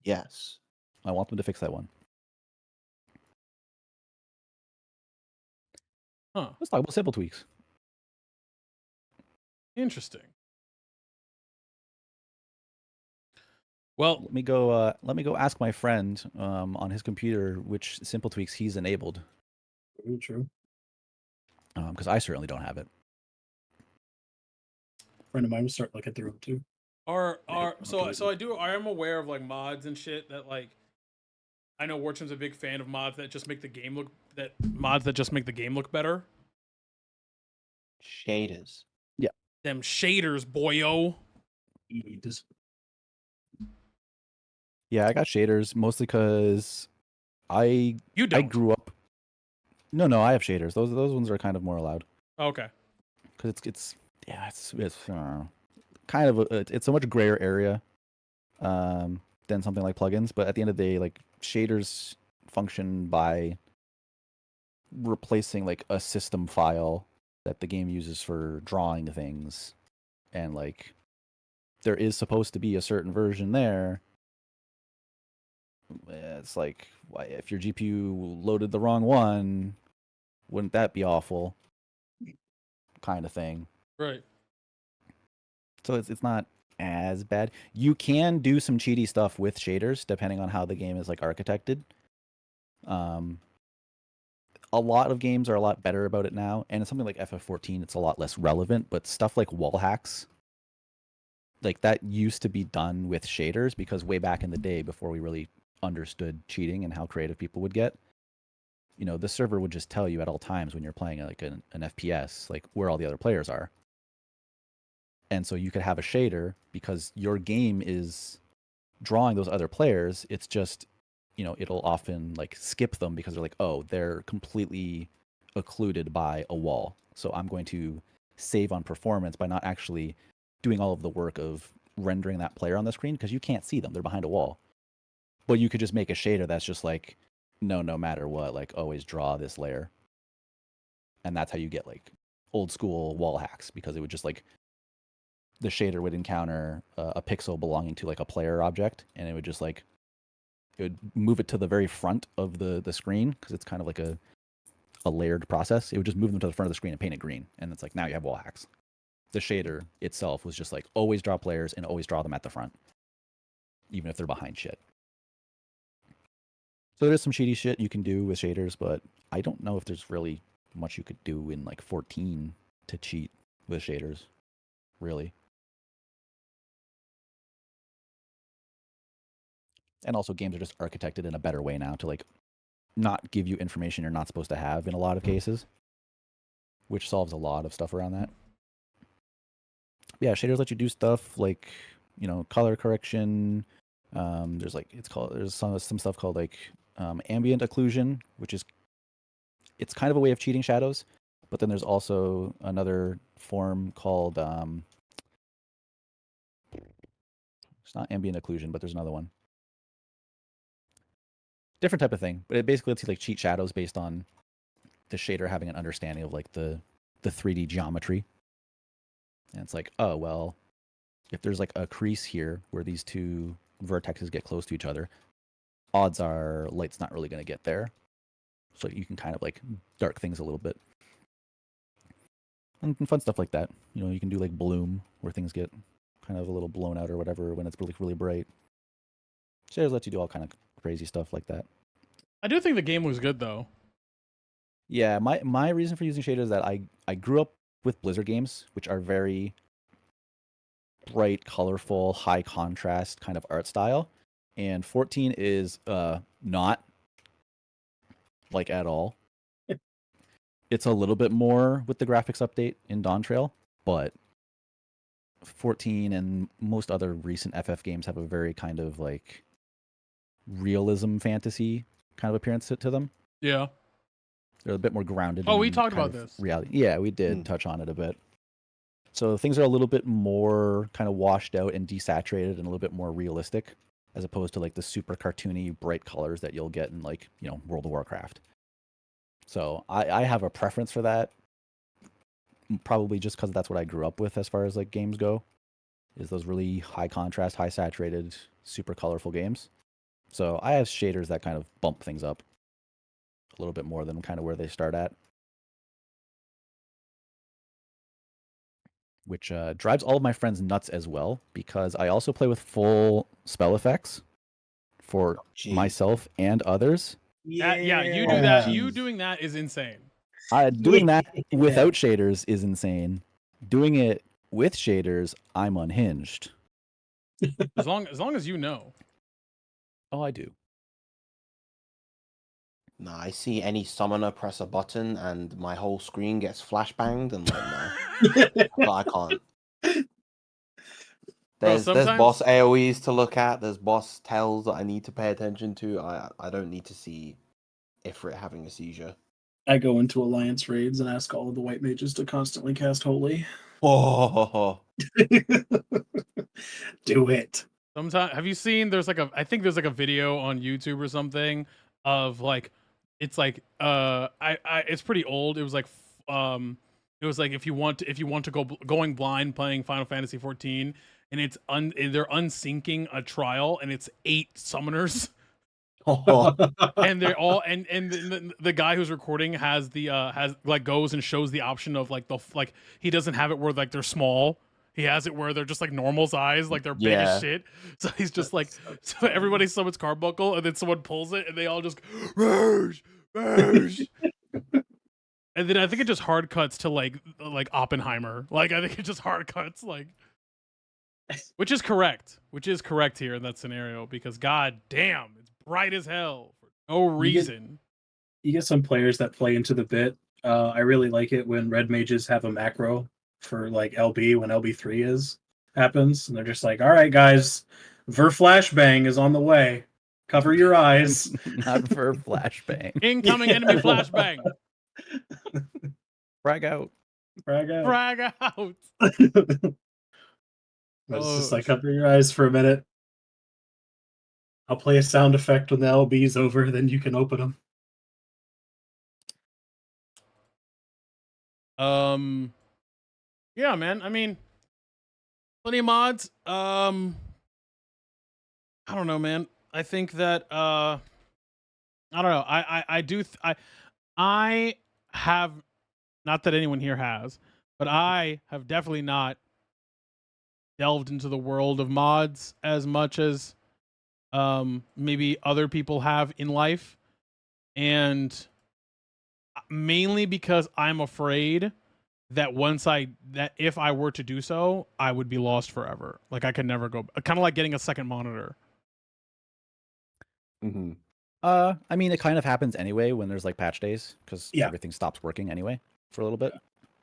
Yes. I want them to fix that one. Huh. Let's talk about simple tweaks. Interesting. Well, Let me go ask my friend on his computer which simple tweaks he's enabled, True. because I certainly don't have it. Friend of mine will start looking through them too. I am aware of like mods and shit that like I know Warchim's a big fan of mods that just make the game look better. Shaders. Them shaders, boyo. Eads. Yeah, I got shaders mostly because I You don't. grew up. No, I have shaders. Those ones are kind of more allowed Okay. because it's kind of it's a much grayer area than something like plugins. But at the end of the day, like shaders function by replacing like a system file that the game uses for drawing things, and like there is supposed to be a certain version there. It's like, if your GPU loaded the wrong one, wouldn't that be awful? Kind of thing. Right. So it's not as bad. You can do some cheaty stuff with shaders depending on how the game is like architected. A lot of games are a lot better about it now, and it's something like FF14, it's a lot less relevant. But stuff like wall hacks, like that used to be done with shaders because way back in the day, before we really understood cheating and how creative people would get, you know, the server would just tell you at all times when you're playing like an FPS, like where all the other players are. And so you could have a shader because your game is drawing those other players. It's just it'll often like skip them because they're like, oh, they're completely occluded by a wall. So I'm going to save on performance by not actually doing all of the work of rendering that player on the screen because you can't see them. They're behind a wall. But you could just make a shader that's just like, no matter what, like always draw this layer. And that's how you get like old school wall hacks, because it would just like the shader would encounter a pixel belonging to like a player object, and it would just like it would move it to the very front of the screen because it's kind of like a layered process. It would just move them to the front of the screen and paint it green, and it's like now you have wall hacks. The shader itself was just like always draw players and always draw them at the front, even if they're behind shit. So there's some cheaty shit you can do with shaders, but I don't know if there's really much you could do in like 14 to cheat with shaders, really. And also games are just architected in a better way now to like not give you information you're not supposed to have in a lot of cases, which solves a lot of stuff around that. Yeah, shaders let you do stuff like, color correction. There's some stuff called like ambient occlusion, which is, it's kind of a way of cheating shadows, but then there's also another form called it's not ambient occlusion, but there's another one. Different type of thing, but it basically lets you like cheat shadows based on the shader having an understanding of like the 3D geometry. And it's like, oh well, if there's like a crease here where these two vertexes get close to each other, odds are light's not really going to get there. So you can kind of like dark things a little bit. And fun stuff like that. You can do like bloom, where things get kind of a little blown out or whatever when it's really, really bright. Shaders let you do all kind of crazy stuff like that. I do think the game looks good though. Yeah, my reason for using shaders is that I grew up with Blizzard games, which are very bright, colorful, high contrast kind of art style. And 14 is not like at all. It's a little bit more with the graphics update in Dawntrail, but 14 and most other recent FF games have a very kind of like realism fantasy kind of appearance to them. Yeah. They're a bit more grounded. Oh, we in talked kind about of this. reality. Yeah, we did touch on it a bit. So things are a little bit more kind of washed out and desaturated and a little bit more realistic, as opposed to like the super cartoony bright colors that you'll get in like, World of Warcraft. So I have a preference for that, probably just because that's what I grew up with as far as like games go, is those really high contrast, high saturated, super colorful games. So I have shaders that kind of bump things up a little bit more than kind of where they start at, which drives all of my friends nuts as well, because I also play with full spell effects for myself and others. Yeah, you do that. You doing that is insane. Doing that without shaders is insane. Doing it with shaders, I'm unhinged. As long as you know. Oh, I do. Nah, I see any summoner press a button and my whole screen gets flashbanged, and like, no, I can't. There's boss AoEs to look at. There's boss tells that I need to pay attention to. I don't need to see Ifrit having a seizure. I go into Alliance raids and ask all of the white mages to constantly cast Holy. Oh, Do it. Sometimes, have you seen? I think there's like a video on YouTube or something of like, it's like it's pretty old. It was like if you want to go going blind playing Final Fantasy 14, and they're unsyncing a trial, and it's 8 summoners. And they're all and the guy who's recording has goes and shows the option of like he doesn't have it where like they're small. He has it where they're just like normal size, like they're big as shit. So he's just like, so everybody summons Carbuncle, and then someone pulls it, and they all just Rouge. And then I think it just hard cuts to like Oppenheimer. Like I think it just hard cuts like, which is correct here in that scenario, because god damn, it's bright as hell for no reason. You get some players that play into the bit. I really like it when red mages have a macro for like LB when LB3 happens, and they're just like, all right guys, Ver Flashbang is on the way. Cover your eyes. Not for flashbang. Incoming enemy flashbang. Frag out. Frag out. Frag out. It's just like cover your eyes for a minute. I'll play a sound effect when the LB's over, then you can open them. Yeah, man. I mean, plenty of mods. I don't know, man. I think that I don't know. I have, not that anyone here has, but I have definitely not delved into the world of mods as much as maybe other people have in life, and mainly because I'm afraid that if I were to do so, I would be lost forever. Like I could never go. Kind of like getting a second monitor. Mm-hmm. I mean, it kind of happens anyway when there's like patch days because Yeah. everything stops working anyway for a little bit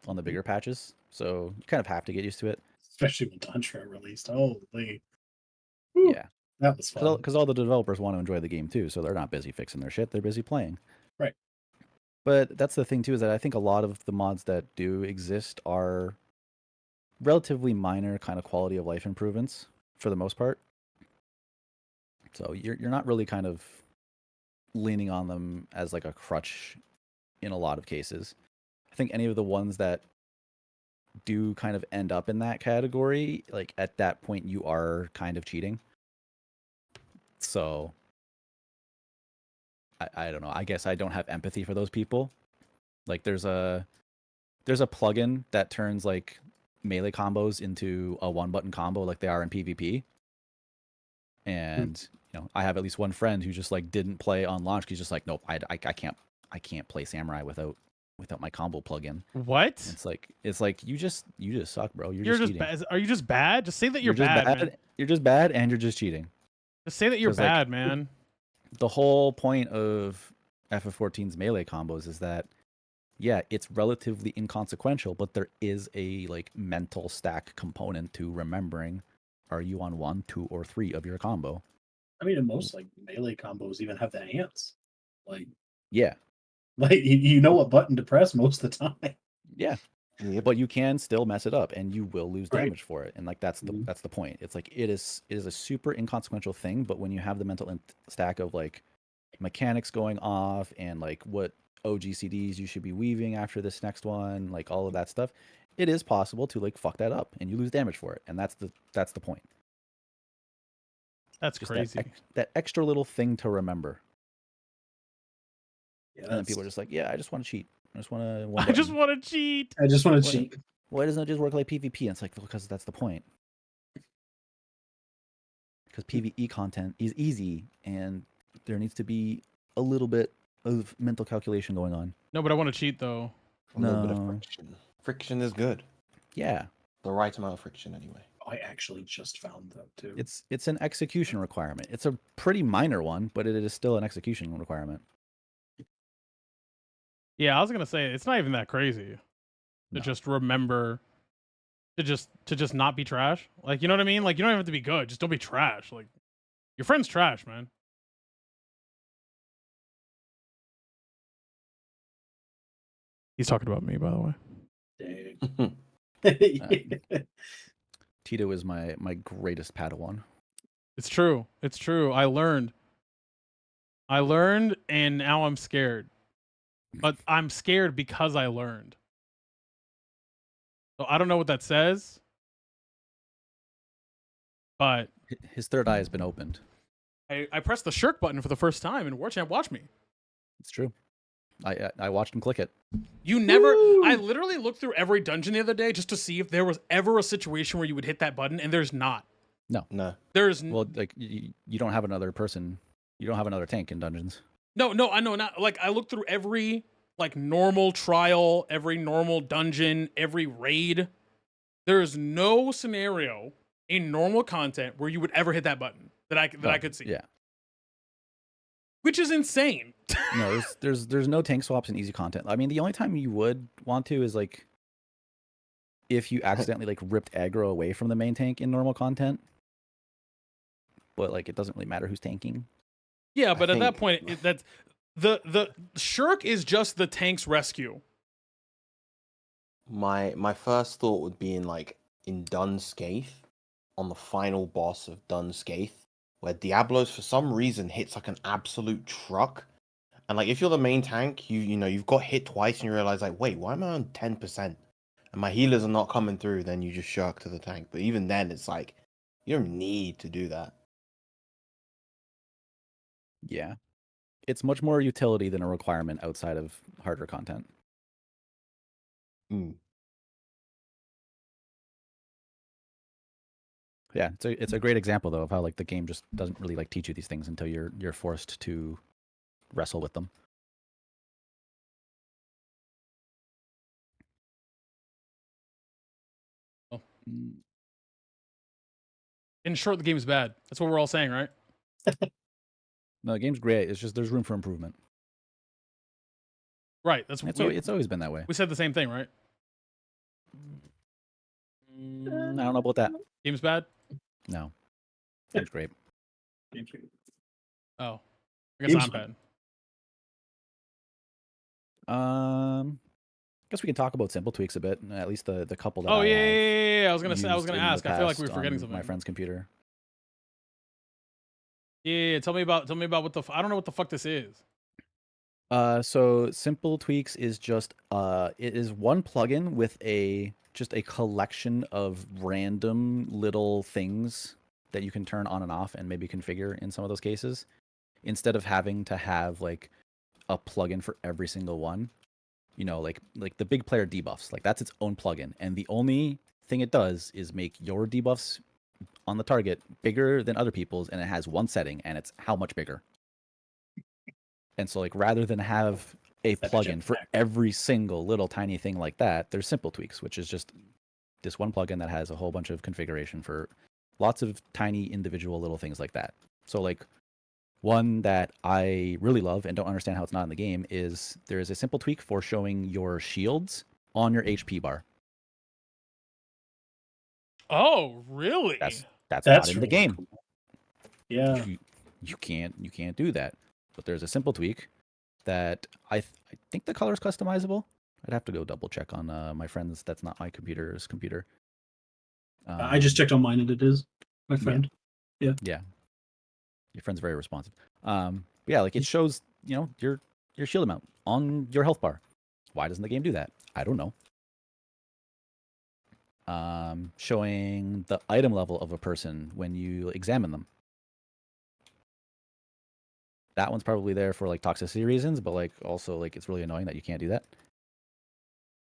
on the bigger patches. So you kind of have to get used to it. Especially when Tantra released. Holy. Whew, Yeah. that was fun. Because all the developers want to enjoy the game too, so they're not busy fixing their shit; they're busy playing. Right. But that's the thing too, is that I think a lot of the mods that do exist are relatively minor kind of quality of life improvements for the most part. So you're not really kind of leaning on them as like a crutch in a lot of cases. I think any of the ones that do kind of end up in that category, like at that point you are kind of cheating. So I don't know. I guess I don't have empathy for those people. Like there's a plugin that turns like melee combos into a one button combo like they are in PvP. And you know, I have at least one friend who just like didn't play on launch. He's just like, nope, I can't play Samurai without my combo plugin. What? It's like you just suck, bro. You're just cheating. bad. Are you just bad? Just say that you're just bad. Man. You're just bad, and you're just cheating. Just say that you're 'Cause, like, bad, man. The whole point of FF14's melee combos is that, yeah, it's relatively inconsequential, but there is a like mental stack component to remembering: are you on 1, 2, or 3 of your combo? I mean, and most like melee combos even have the ants. Like, Yeah, like you know what button to press most of the time. yeah. Yep. But you can still mess it up, and you will lose Right. damage for it. And like that's the point. It's like it is a super inconsequential thing, but when you have the mental stack of like mechanics going off and like what OGCDs you should be weaving after this next one, like all of that stuff, it is possible to like fuck that up, and you lose damage for it. And that's the point. That's Just crazy. that extra little thing to remember. Yeah, And then people are just like, yeah, I just want to cheat. I just want to. I just want to cheat. I just want to What- cheat. Why doesn't it just work like PvP? And it's like, because that's the point. Because PvE content is easy, and there needs to be a little bit of mental calculation going on. No, but I want to cheat though. A little bit of No. friction. Friction is good. Yeah, The right amount of friction, anyway. I actually just found that too. it's an execution requirement. It's a pretty minor one, but it is still an execution requirement. Yeah, I was gonna say it's not even that crazy to No. just remember to just not be trash. Like, you know what I mean? Like, you don't even have to be good. Just don't be trash. Like, your friend's trash, man. He's talking about me, by the way. Dang. Tito is my greatest Padawan. It's true. It's true. I learned, and now I'm scared. But I'm scared because I learned. So I don't know what that says. But His third eye has been opened. I pressed the shirk button for the first time, and Warchamp watched me. It's true. I watched him click it. You never. Woo! I literally looked through every dungeon the other day just to see if there was ever a situation where you would hit that button, and there's not. No. There's Well, like you don't have another person. You don't have another tank in dungeons. no. I know not. Like, I looked through every like normal trial, every normal dungeon, every raid. There is no scenario in normal content where you would ever hit that button that I could see. Yeah. Which is insane. No, there's no tank swaps in easy content. I mean, the only time you would want to is like if you accidentally like ripped aggro away from the main tank in normal content. But like it doesn't really matter who's tanking. Yeah, I but at that think- point, that's the Shirk is just the tank's rescue. My first thought would be in Dun Scaith, on the final boss of Dun Scaith, where Diablos for some reason hits like an absolute truck. And like if you're the main tank, you've got hit twice and you realize like, wait, why am I on 10%? And my healers are not coming through, then you just shirk to the tank. But even then it's like you don't need to do that. Yeah. It's much more utility than a requirement outside of harder content. Mm. Yeah, it's a great example though of how like the game just doesn't really like teach you these things until you're forced to wrestle with them. Oh. Mm, In short, the game's bad. That's what we're all saying, right? No, the game's great. It's just there's room for improvement. Right. That's what It's always been that way. we said the same thing, right? I don't know about that. Game's bad. No, game's great. Oh, I guess Game's I'm fine. bad. I guess we can talk about simple tweaks a bit. At least the couple that Oh I yeah, have yeah. I was gonna say. I was used gonna in the ask. I feel like we were past forgetting on something. my friend's computer. Yeah. Tell me about what the. I don't know what the fuck this is. So simple tweaks is just it is one plugin with just a collection of random little things that you can turn on and off and maybe configure in some of those cases, instead of having to have like a plugin for every single one. You know, like the big player debuffs, like that's its own plugin, and the only thing it does is make your debuffs on the target bigger than other people's, and it has one setting, and it's how much bigger. And so, like, rather than have a That's plugin for jetpack. every single little tiny thing like that, there's simple tweaks, which is just this one plugin that has a whole bunch of configuration for lots of tiny individual little things like that. So, like, one that I really love and don't understand how it's not in the game is there is a simple tweak for showing your shields on your HP bar. Oh, really? That's That's not in the really game. cool. Yeah. You can't do that. But there's a simple tweak that I think the color is customizable. I'd have to go double check on my friend's. That's not my computer's computer. I just checked on mine and it is. My friend. Yeah, your friend's very responsive. Yeah, like it shows your shield amount on your health bar. Why doesn't the game do that? I don't know. Showing the item level of a person when you examine them. That one's probably there for like toxicity reasons, but like also like it's really annoying that you can't do that.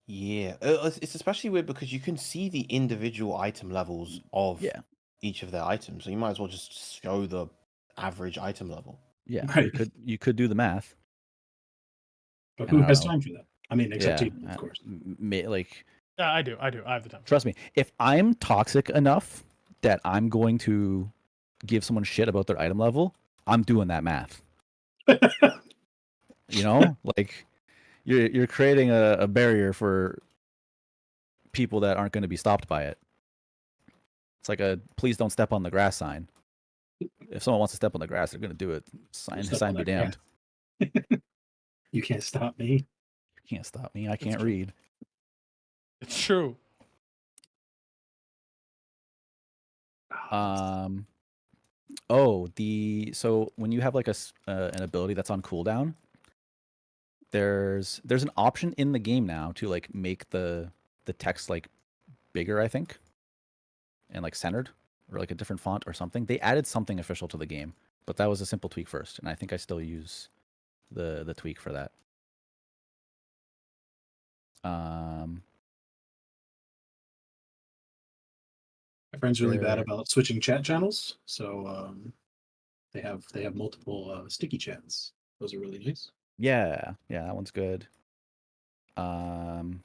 Yeah, it's especially weird because you can see the individual item levels of Yeah, each of their items, so you might as well just show the average item level. yeah. Right. You could do the math. But I who don't has know. time for that? I mean, except Yeah, you, of course. like Yeah, I do. I have the time. trust me, if I'm toxic enough that I'm going to give someone shit about their item level, I'm doing that math. You know, like you're creating a barrier for people that aren't going to be stopped by it. It's like a please don't step on the grass sign. If someone wants to step on the grass, they're going to do it. Step Sign on be that damned. You can't stop me. You can't stop me. I can't true. read. It's true. So when you have like an ability that's on cooldown, there's an option in the game now to like make the text like bigger, I think, and like centered or like a different font or something. They added something official to the game, but that was a simple tweak first, and I think I still use the tweak for that. My friend's really bad There- about switching chat channels, so they have multiple sticky chats. Those are really nice. Yeah, that one's good. I'm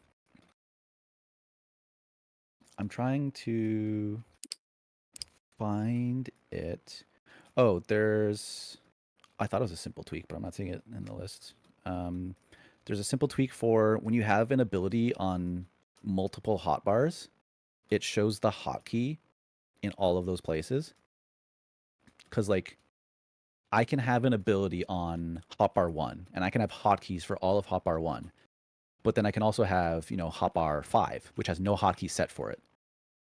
trying to find it. Oh, I thought it was a simple tweak, but I'm not seeing it in the list. There's a simple tweak for when you have an ability on multiple hotbars, it shows the hotkey in all of those places. Because like I can have an ability on hotbar 1, and I can have hotkeys for all of hotbar 1. But then I can also have, hotbar 5, which has no hotkey set for it.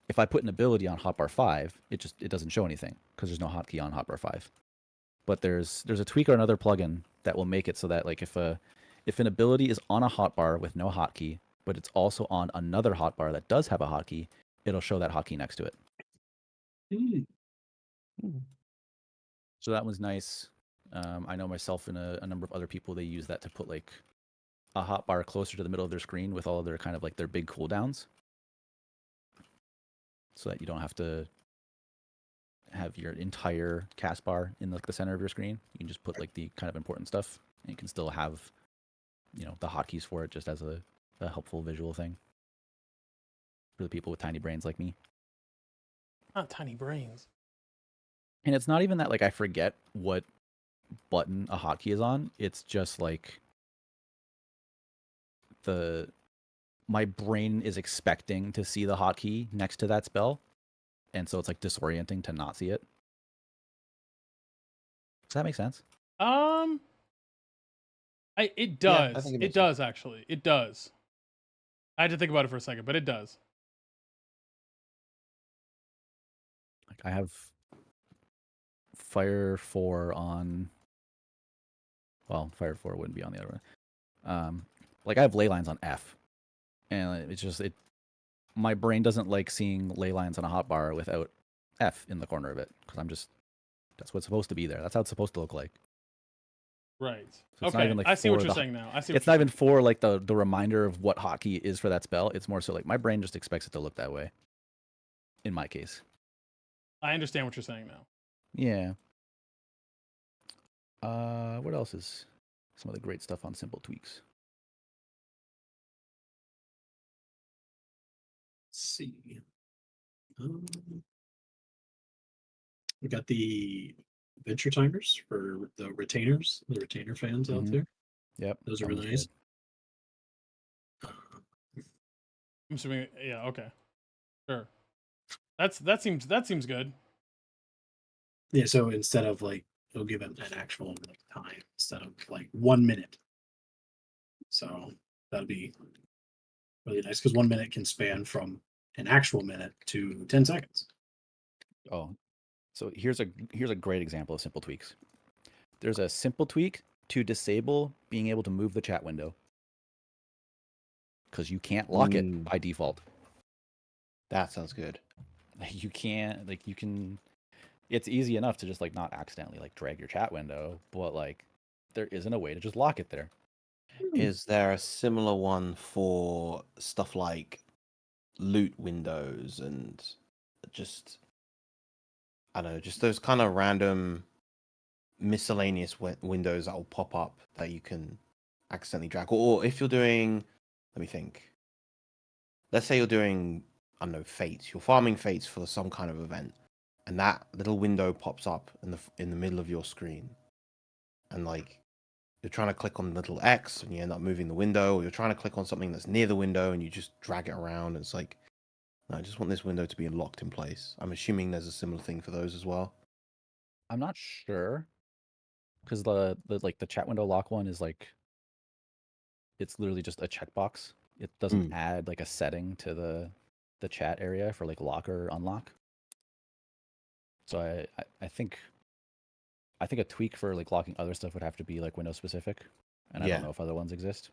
If I put an ability on hotbar 5, it doesn't show anything because there's no hotkey on hotbar 5. But there's a tweak or another plugin that will make it so that like if an ability is on a hotbar with no hotkey, but it's also on another hotbar that does have a hotkey, it'll show that hotkey next to it. So that was nice. I know myself and a number of other people, they use that to put like a hotbar closer to the middle of their screen with all of their kind of like their big cooldowns, so that you don't have to have your entire cast bar in like the center of your screen. You can just put like the kind of important stuff, and you can still have, the hotkeys for it just as a helpful visual thing for the people with tiny brains like me. Not tiny brains. And it's not even that like I forget what button a hotkey is on. It's just like my brain is expecting to see the hotkey next to that spell, and so it's like disorienting to not see it. Does that make sense? It does. I think it does actually. It does. I had to think about it for a second, but it does. Like I have Fire 4 on. Well, Fire 4 wouldn't be on the other one. Like I have ley lines on F, and it's just my brain doesn't like seeing ley lines on a hotbar without F in the corner of it, because that's what's supposed to be there. That's how it's supposed to look like. Right. So it's not Okay. even, like, I see what for you're the- saying now. It's not even for like the reminder of what hotkey is for that spell. It's more so like my brain just expects it to look that way. In my case. I understand what you're saying now. Yeah. What else is some of the great stuff on Simple Tweaks? Let's see. We got the adventure timers for the retainers, the retainer fans out Mhm. there. Yep. Those are that really one's nice. good. I'm assuming. Yeah. Okay. Sure. That seems good. Yeah, so instead of like it'll give it an actual like time instead of like 1 minute. So that'll be really nice because 1 minute can span from an actual minute to 10 seconds. Oh, so here's a great example of Simple Tweaks. There's a simple tweak to disable being able to move the chat window, because you can't lock it by default. That sounds good. You can't, like, you can. It's easy enough to just like not accidentally like drag your chat window, but like there isn't a way to just lock it there. Is there a similar one for stuff like loot windows and just, I don't know, just those kind of random miscellaneous windows that will pop up that you can accidentally drag? Or if you're doing, let me think. Let's say you're doing, I don't know, fates. You're farming fates for some kind of event, and that little window pops up in the middle of your screen, and like you're trying to click on the little X and you end up moving the window, or you're trying to click on something that's near the window and you just drag it around. And it's like, no, I just want this window to be locked in place. I'm assuming there's a similar thing for those as well. I'm not sure, because the like the chat window lock one is like, it's literally just a checkbox. It doesn't add like a setting to the chat area for like lock or unlock. So I think a tweak for like locking other stuff would have to be like window specific, and I Yeah. don't know if other ones exist.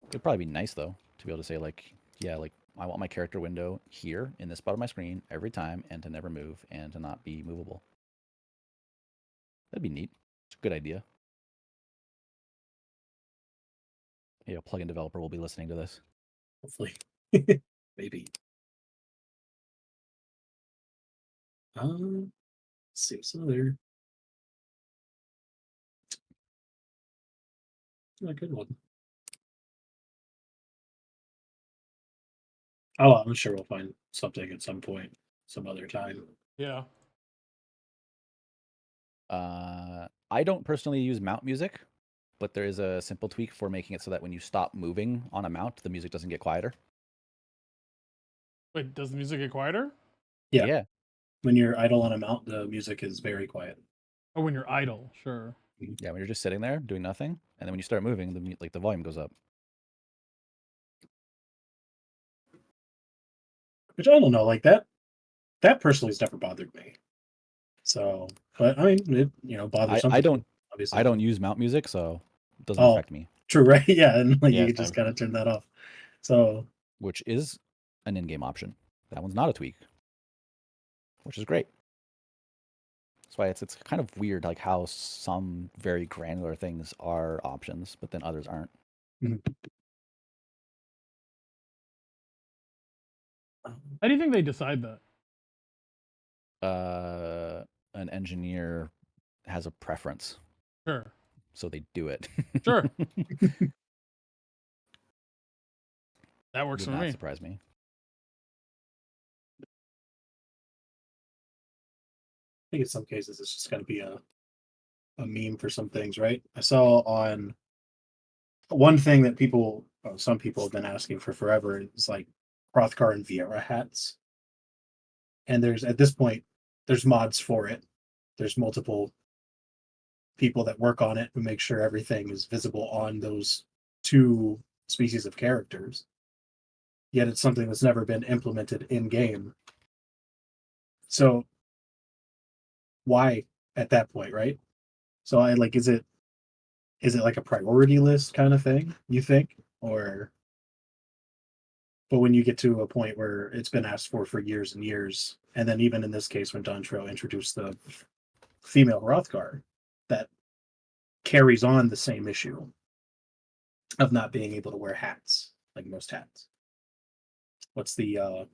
It'd probably be nice though to be able to say like, yeah, like I want my character window here in this spot of my screen every time, and to never move and to not be movable. That'd be neat. It's a good idea. Yeah, plugin developer will be listening to this. Hopefully. Maybe. Let's see what's other. A good one. Oh, I'm sure we'll find something at some point, some other time. Yeah. I don't personally use mount music, but there is a simple tweak for making it so that when you stop moving on a mount, the music doesn't get quieter. Wait, does the music get quieter? Yeah. Yeah. When you're idle on a mount, the music is very quiet. Or when you're idle, sure. Yeah, when you're just sitting there doing nothing, and then when you start moving, the volume goes up. Which I don't know, like that. That personally has never bothered me. So, but I mean, it bothers some I people, don't obviously. I don't use mount music, so it doesn't Oh. affect me, True, right? Yeah, and like Yeah, you could just kind of turn that off. So which is an in-game option. That one's not a tweak, which is great. That's why it's kind of weird, like how some very granular things are options, but then others aren't. How do you think they decide that? An engineer has a preference, Sure. so they do it. Sure. That works Would for not me. surprise me. I think in some cases it's just going to be a meme for some things, right? I saw on one thing that some people have been asking for forever is like Hrothgar and Viera hats. And at this point, there's mods for it. There's multiple people that work on it to make sure everything is visible on those two species of characters. Yet it's something that's never been implemented in game. So why at that point, right? So I like, is it like a priority list kind of thing, you think? But when you get to a point where it's been asked for years and years, and then even in this case when Dontrell introduced the female Hrothgar, that carries on the same issue of not being able to wear hats, like most hats. What's the I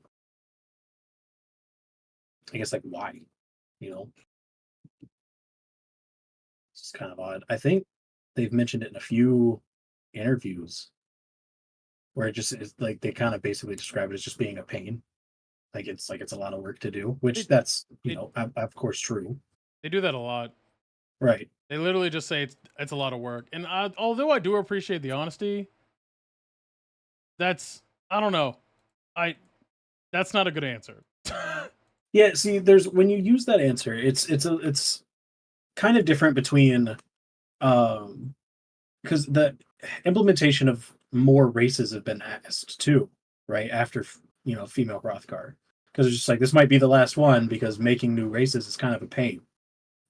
guess, like, why? It's kind of odd. I think they've mentioned it in a few interviews where it just is like they kind of basically describe it as just being a pain. Like it's a lot of work to do, which that's of course true. They do that a lot. Right. They literally just say it's a lot of work. And although I do appreciate the honesty, I don't know. That's not a good answer. Yeah, see, when you use that answer, it's kind of different between because the implementation of more races have been asked too, right? After female Hrothgar. Because it's just like this might be the last one because making new races is kind of a pain.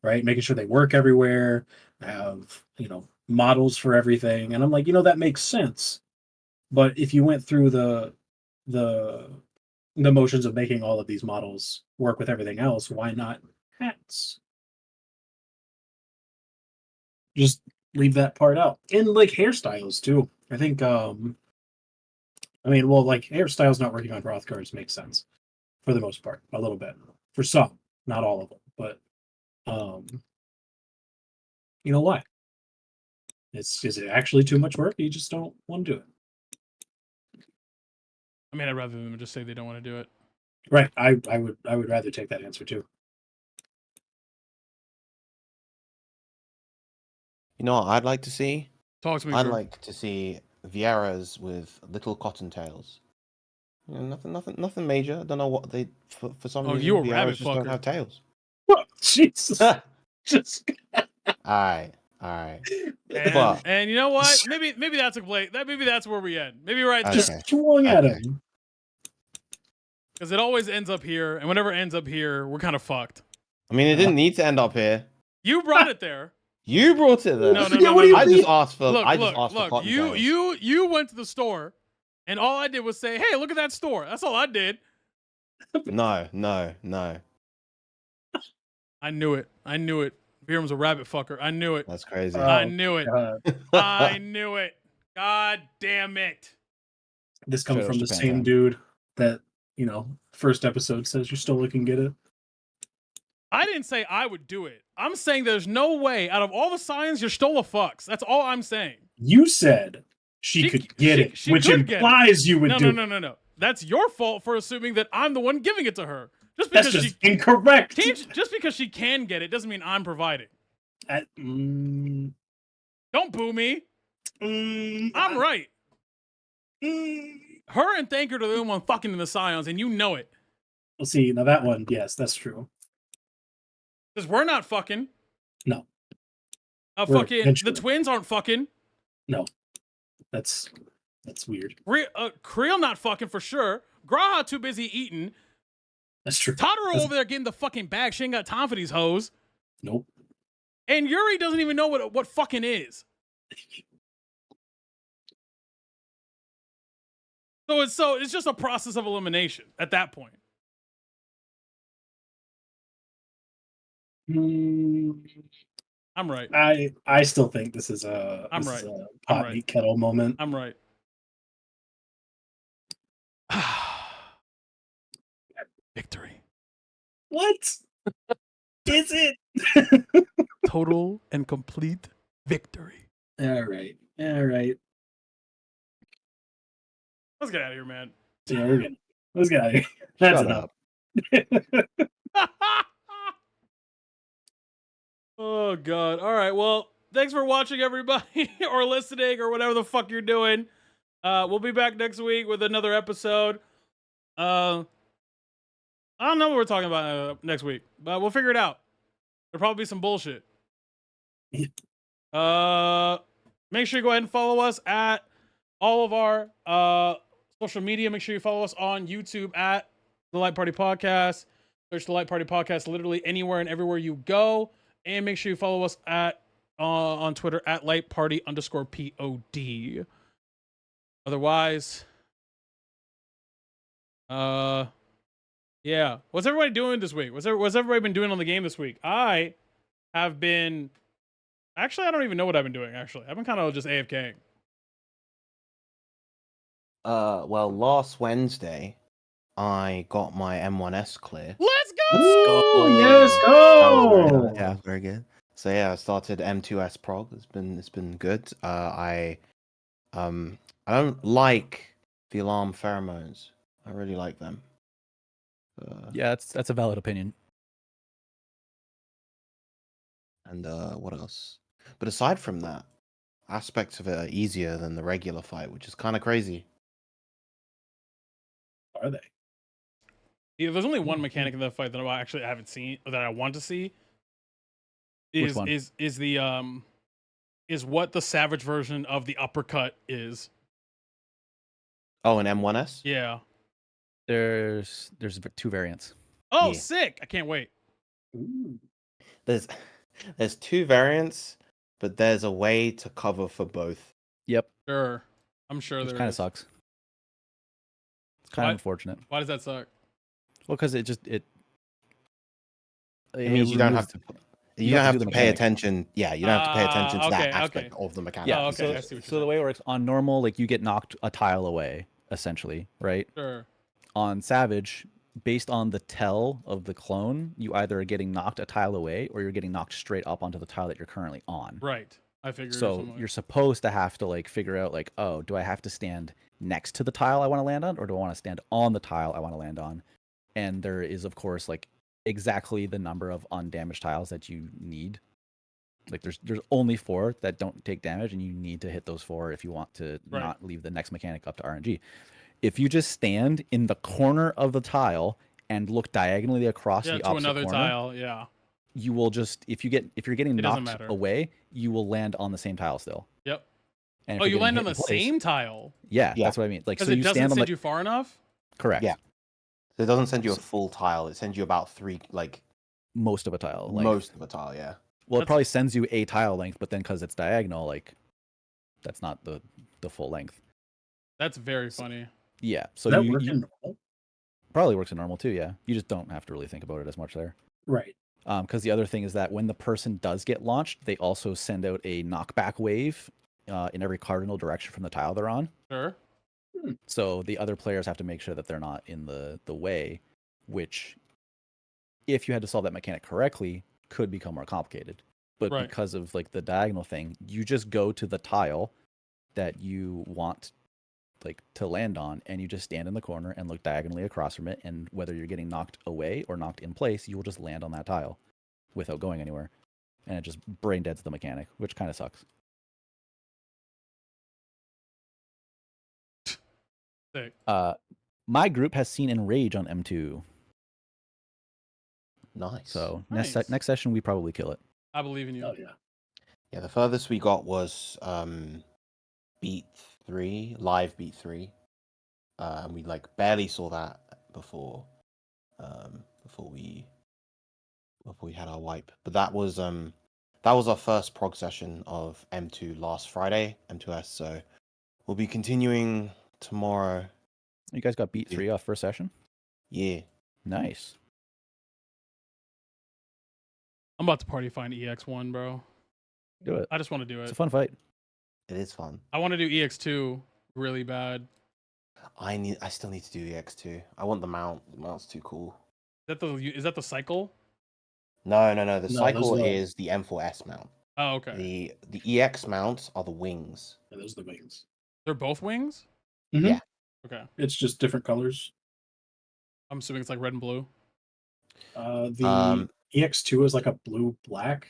Right? Making sure they work everywhere, have, models for everything. And I'm like, that makes sense. But if you went through the motions of making all of these models work with everything else, why not hats? Just leave that part out. And like hairstyles too. I think like hairstyles not working on Hrothgars makes sense for the most part, a little bit. For some, not all of them, but why? Is it actually too much work? You just don't want to do it. I mean, I'd rather them just say they don't want to do it. Right. I would rather take that answer too. You know what I'd like to see? Talk to me. I'd Drew. like to see Vieiras with little cottontails. Nothing major. I don't know what they for some reason. You a Vieiras rabbit just don't fucker. have tails. What? Jesus. Just All right. And you know what? Maybe that's a play. Maybe that's where we end. Maybe right there. just swung at him. Because it always ends up here, and whenever it ends up here, we're kind of fucked. I mean, it didn't need to end up here. You brought it there. You brought it there. No. What do you I mean? just asked for. Look, I just asked for cottontails. you went to the store, and all I did was say, "Hey, look at that store." That's all I did. No. I knew it. Birham's a rabbit fucker. I knew it. That's crazy. I knew it. God. I knew it. God damn it. This comes Shows from the Japan same time. dude that, first episode says you're still looking at it. I didn't say I would do it. I'm saying there's no way out of all the signs you're still a fucks. That's all I'm saying. You said she could get it, she which could get it. implies you would do it. No. That's your fault for assuming that I'm the one giving it to her. Just That's because just incorrect. just because she can get it doesn't mean I'm providing. Mm, Don't boo me. mm, I'm right. mm. Her and Thanker are the only one fucking in the Scions, and you know it. Well, see, now that one, yes, that's true. Because we're not fucking. No. We're Fucking eventually. the twins aren't fucking. No. That's weird. Creel not fucking for sure. Graha too busy eating. That's true. Totoro over there getting the fucking bag. She ain't got time for these hoes. Nope. And Yuri doesn't even know what fucking is. So it's just a process of elimination at that point. I'm right. I still think this is a I'm this is right. a I'm pot right. meet kettle moment. I'm right. Victory. What is it? Total and complete victory. All right. Let's get out of here, man. Yeah, we're good. Let's get out of here. That's Shut enough. up. Oh god. All right. Well, thanks for watching, everybody, or listening, or whatever the fuck you're doing. We'll be back next week with another episode. I don't know what we're talking about next week, but we'll figure it out. There'll probably be some bullshit. Make sure you go ahead and follow us at all of our social media. Make sure you follow us on YouTube at The Light Party Podcast. Search The Light Party Podcast literally anywhere and everywhere you go. And make sure you follow us at on Twitter at lightparty_POD. Otherwise, yeah. What's everybody doing this week? What's everybody been doing on the game this week? I have been... Actually, I don't even know what I've been doing, actually. I've been kind of just AFKing. Well, last Wednesday, I got my M1S clear. Let's go! Let's go! Yeah, very good. So yeah, I started M2S prog. It's been good. I don't like the alarm pheromones. I really like them. Yeah, that's a valid opinion. And what else? But aside from that, aspects of it are easier than the regular fight, which is kind of crazy. Are they? Yeah, there's only one mechanic in that fight that I actually haven't seen, or that I want to see. Which one? Is what the savage version of the uppercut is. Oh, an M1S? Yeah. There's two variants. Oh, Yeah. sick! I can't wait. Ooh. There's two variants, but there's a way to cover for both. Yep. Sure, I'm sure Which there kind of is. sucks. It's kind Why- of unfortunate. Why does that suck? Well, because it means you don't have to. You don't have to the pay mechanic. attention. Yeah, you don't have to pay attention to that okay, aspect of the mechanic. Yeah. Oh, okay, I So, see what you're so the way it works on normal, like you get knocked a tile away, essentially, right? Sure. On Savage, based on the tell of the clone, you either are getting knocked a tile away or you're getting knocked straight up onto the tile that you're currently on. Right. I figured. So you're supposed to have to like figure out like, oh, do I have to stand next to the tile I want to land on, or do I want to stand on the tile I want to land on? And there is, of course, like exactly the number of undamaged tiles that you need. Like there's only 4 that don't take damage, and you need to hit those 4 if you want to not leave the next mechanic up to RNG. If you just stand in the corner of the tile and look diagonally across the to opposite another corner, tile. Yeah. you will just if you're getting It doesn't knocked matter. away, you will land on the same tile still. Yep. And if Oh, you're you getting land hit on the in place- same tile Yeah, Yeah. that's what I mean. Like because so it you doesn't stand on send the you far enough. correct. Yeah. So it doesn't send you a full tile. It sends you about 3, like Most of a tile. Length. most of a tile. Yeah. Well, it That's- probably sends you a tile length, but then because it's diagonal, like that's not the full length. That's very funny. Yeah. So Does that you, work you in normal? probably works in normal too. Yeah. You just don't have to really think about it as much there. Right. Because the other thing is that when the person does get launched, they also send out a knockback wave in every cardinal direction from the tile they're on. Sure. So the other players have to make sure that they're not in the way, which, if you had to solve that mechanic correctly, could become more complicated. But Right. because of like the diagonal thing, you just go to the tile that you want like to land on, and you just stand in the corner and look diagonally across from it, and whether you're getting knocked away or knocked in place, you will just land on that tile without going anywhere. And it just brain deads the mechanic, which kind of sucks. Sick. My group has seen Enrage on M2. Nice. So Nice. next session we probably kill it. I believe in you. Oh yeah. Yeah, the furthest we got was beat 3, live beat 3. And we like barely saw that before before we had our wipe. But that was our first prog session of M2 last Friday, M2S, so we'll be continuing tomorrow. You guys got beat 3 off first session? Yeah. Nice. I'm about to party find EX1, bro. Do it. I just want to do It's it. a fun fight. It is fun. I want to do EX2 really bad. I still need to do the X2. I want the mount. The mount's too cool. Is that the cycle? No. The No, cycle those are- is the M4S mount. Oh, okay. The EX mounts are the wings. Yeah, those are the wings. They're both wings? Mhm. Yeah. Okay. It's just different colors. I'm assuming it's like red and blue. The EX2 is like a blue black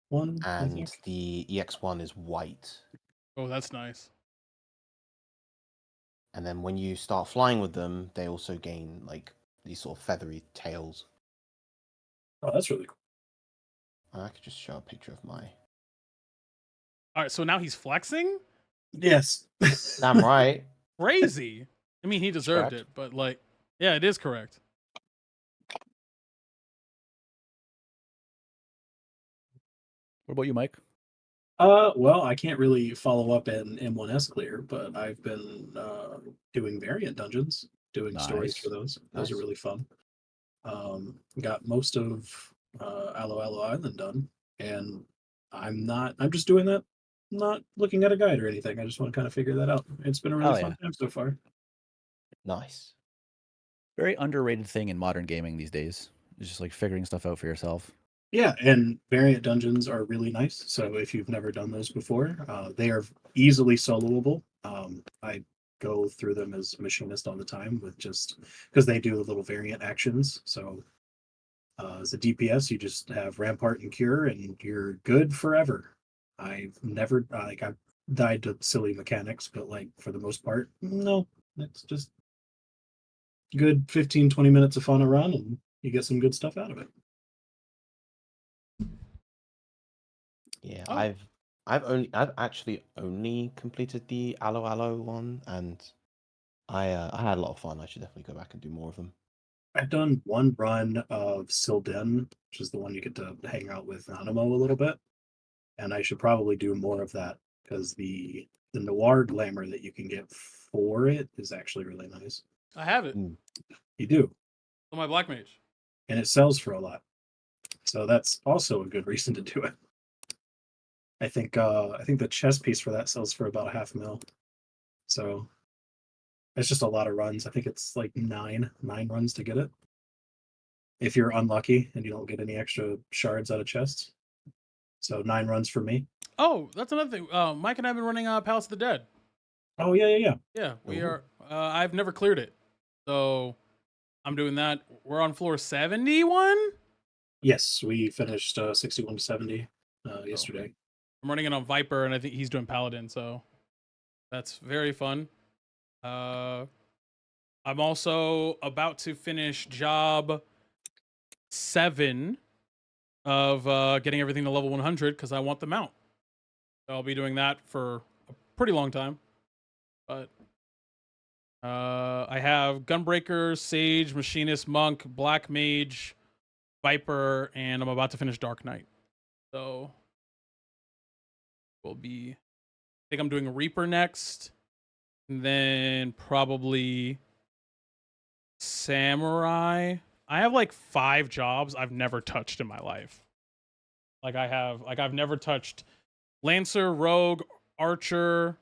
one, I And think. the EX1 is white. Oh, that's nice. And then when you start flying with them, they also gain like these sort of feathery tails. Oh, that's really cool. I could just show a picture of my. All right, so now he's flexing? Yes. Damn right. Crazy. I mean, he deserved Correct. it, but like, yeah, it is correct. What about you, Mike? Well, I can't really follow up in M1S clear, but I've been doing variant dungeons, doing stories for Nice. those. Those are Nice. really fun. Got most of Aloe Aloe Island done, and I'm just doing that, not looking at a guide or anything. I just want to kind of figure that out. It's been a really Oh, fun time so far. Nice. Very underrated thing in modern gaming these days. It's just like figuring stuff out for yourself. Yeah, and variant dungeons are really nice. So if you've never done those before, they are easily soloable. I go through them as machinist all the time with just because they do the little variant actions. So as a DPS, you just have Rampart and Cure, and you're good forever. I've never I've died to silly mechanics, but like for the most part, no, it's just good 15-20 minutes of fun a run, and you get some good stuff out of it. Yeah, Oh. I've actually only completed the Aloe Aloe one, and I had a lot of fun. I should definitely go back and do more of them. I've done one run of Silden, which is the one you get to hang out with Animo a little bit, and I should probably do more of that because the noir glamour that you can get for it is actually really nice. I have it. You do, On my Black Mage. and it sells for a lot, so that's also a good reason to do it. I think the chess piece for that sells for about $500,000, so it's just a lot of runs. I think it's like nine runs to get it. If you're unlucky and you don't get any extra shards out of chests. So 9 runs for me. Oh, that's another thing. Mike and I have been running Palace of the Dead. Oh yeah. Yeah, we Ooh. are. I've never cleared it, so I'm doing that. We're on floor 71. Yes, we finished 61 to 70 yesterday. I'm running it on Viper, and I think he's doing Paladin, so that's very fun. I'm also about to finish job 7 of getting everything to level 100 because I want the mount. So I'll be doing that for a pretty long time. But I have Gunbreaker, Sage, Machinist, Monk, Black Mage, Viper, and I'm about to finish Dark Knight. So I think I'm doing a Reaper next, and then probably Samurai. I have like 5 jobs I've never touched in my life. I've never touched Lancer, Rogue, Archer.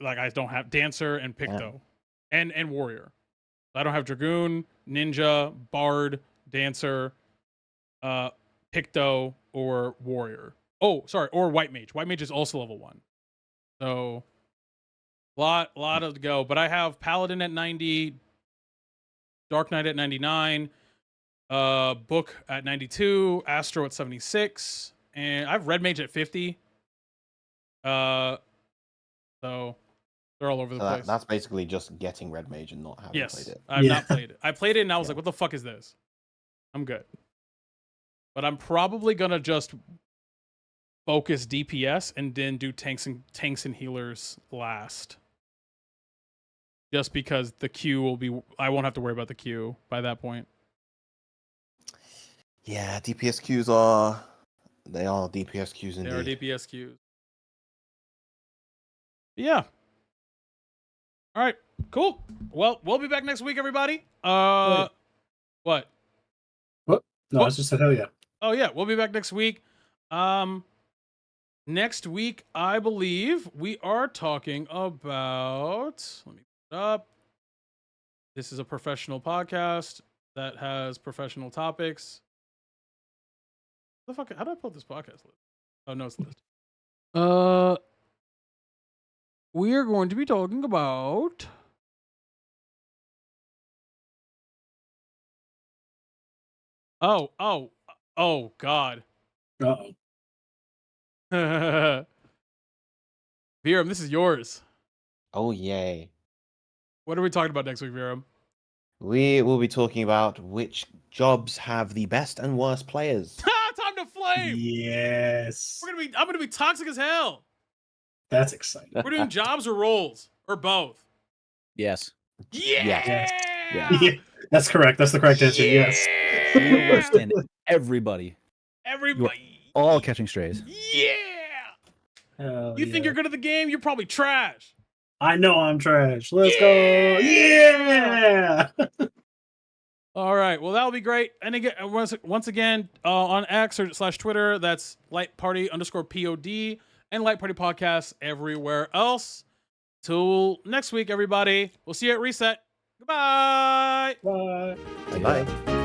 I don't have Dancer and Picto, and Warrior. I don't have Dragoon, Ninja, Bard, Dancer, Picto, or Warrior. Oh, sorry, or White Mage. White Mage is also level 1. So lot of to go. But I have Paladin at 90, Dark Knight at 99, Book at 92, Astro at 76, and I have Red Mage at 50. So they're all over the place. That's basically just getting Red Mage and not having played it. I've Yeah. not played it. I played it and I was Yeah. like, what the fuck is this? I'm good. but I'm probably gonna just focus DPS and then do tanks and healers last. Just because the queue will be, I won't have to worry about the queue by that point. Yeah, DPS queues are DPS queues indeed. They are DPS queues. Yeah. All right. Cool. Well, we'll be back next week, everybody. What? What? No, I just said hell yeah. Oh yeah, we'll be back next week. Next week, I believe we are talking about. Let me put it up. This is a professional podcast that has professional topics. The fuck? How do I pull this podcast list? Oh no, it's list. We are going to be talking about. Oh God. Uh-oh. Viram, this is yours. Oh yay. What are we talking about next week, Viram? We will be talking about which jobs have the best and worst players. Time to flame! Yes. I'm gonna be toxic as hell. That's exciting. We're doing jobs or roles or both. Yes. Yeah. Yeah, that's correct. That's the correct answer. Yes. You're worse than everybody. Everybody. All catching strays. Yeah. Hell You think you're good at the game? You're probably trash. I know I'm trash. Let's go. Yeah. All right. Well, that'll be great. And again, once again, on X or / Twitter, that's lightparty_POD and Light Party Podcast everywhere else. Till next week, everybody. We'll see you at Reset. Goodbye. Bye. Bye.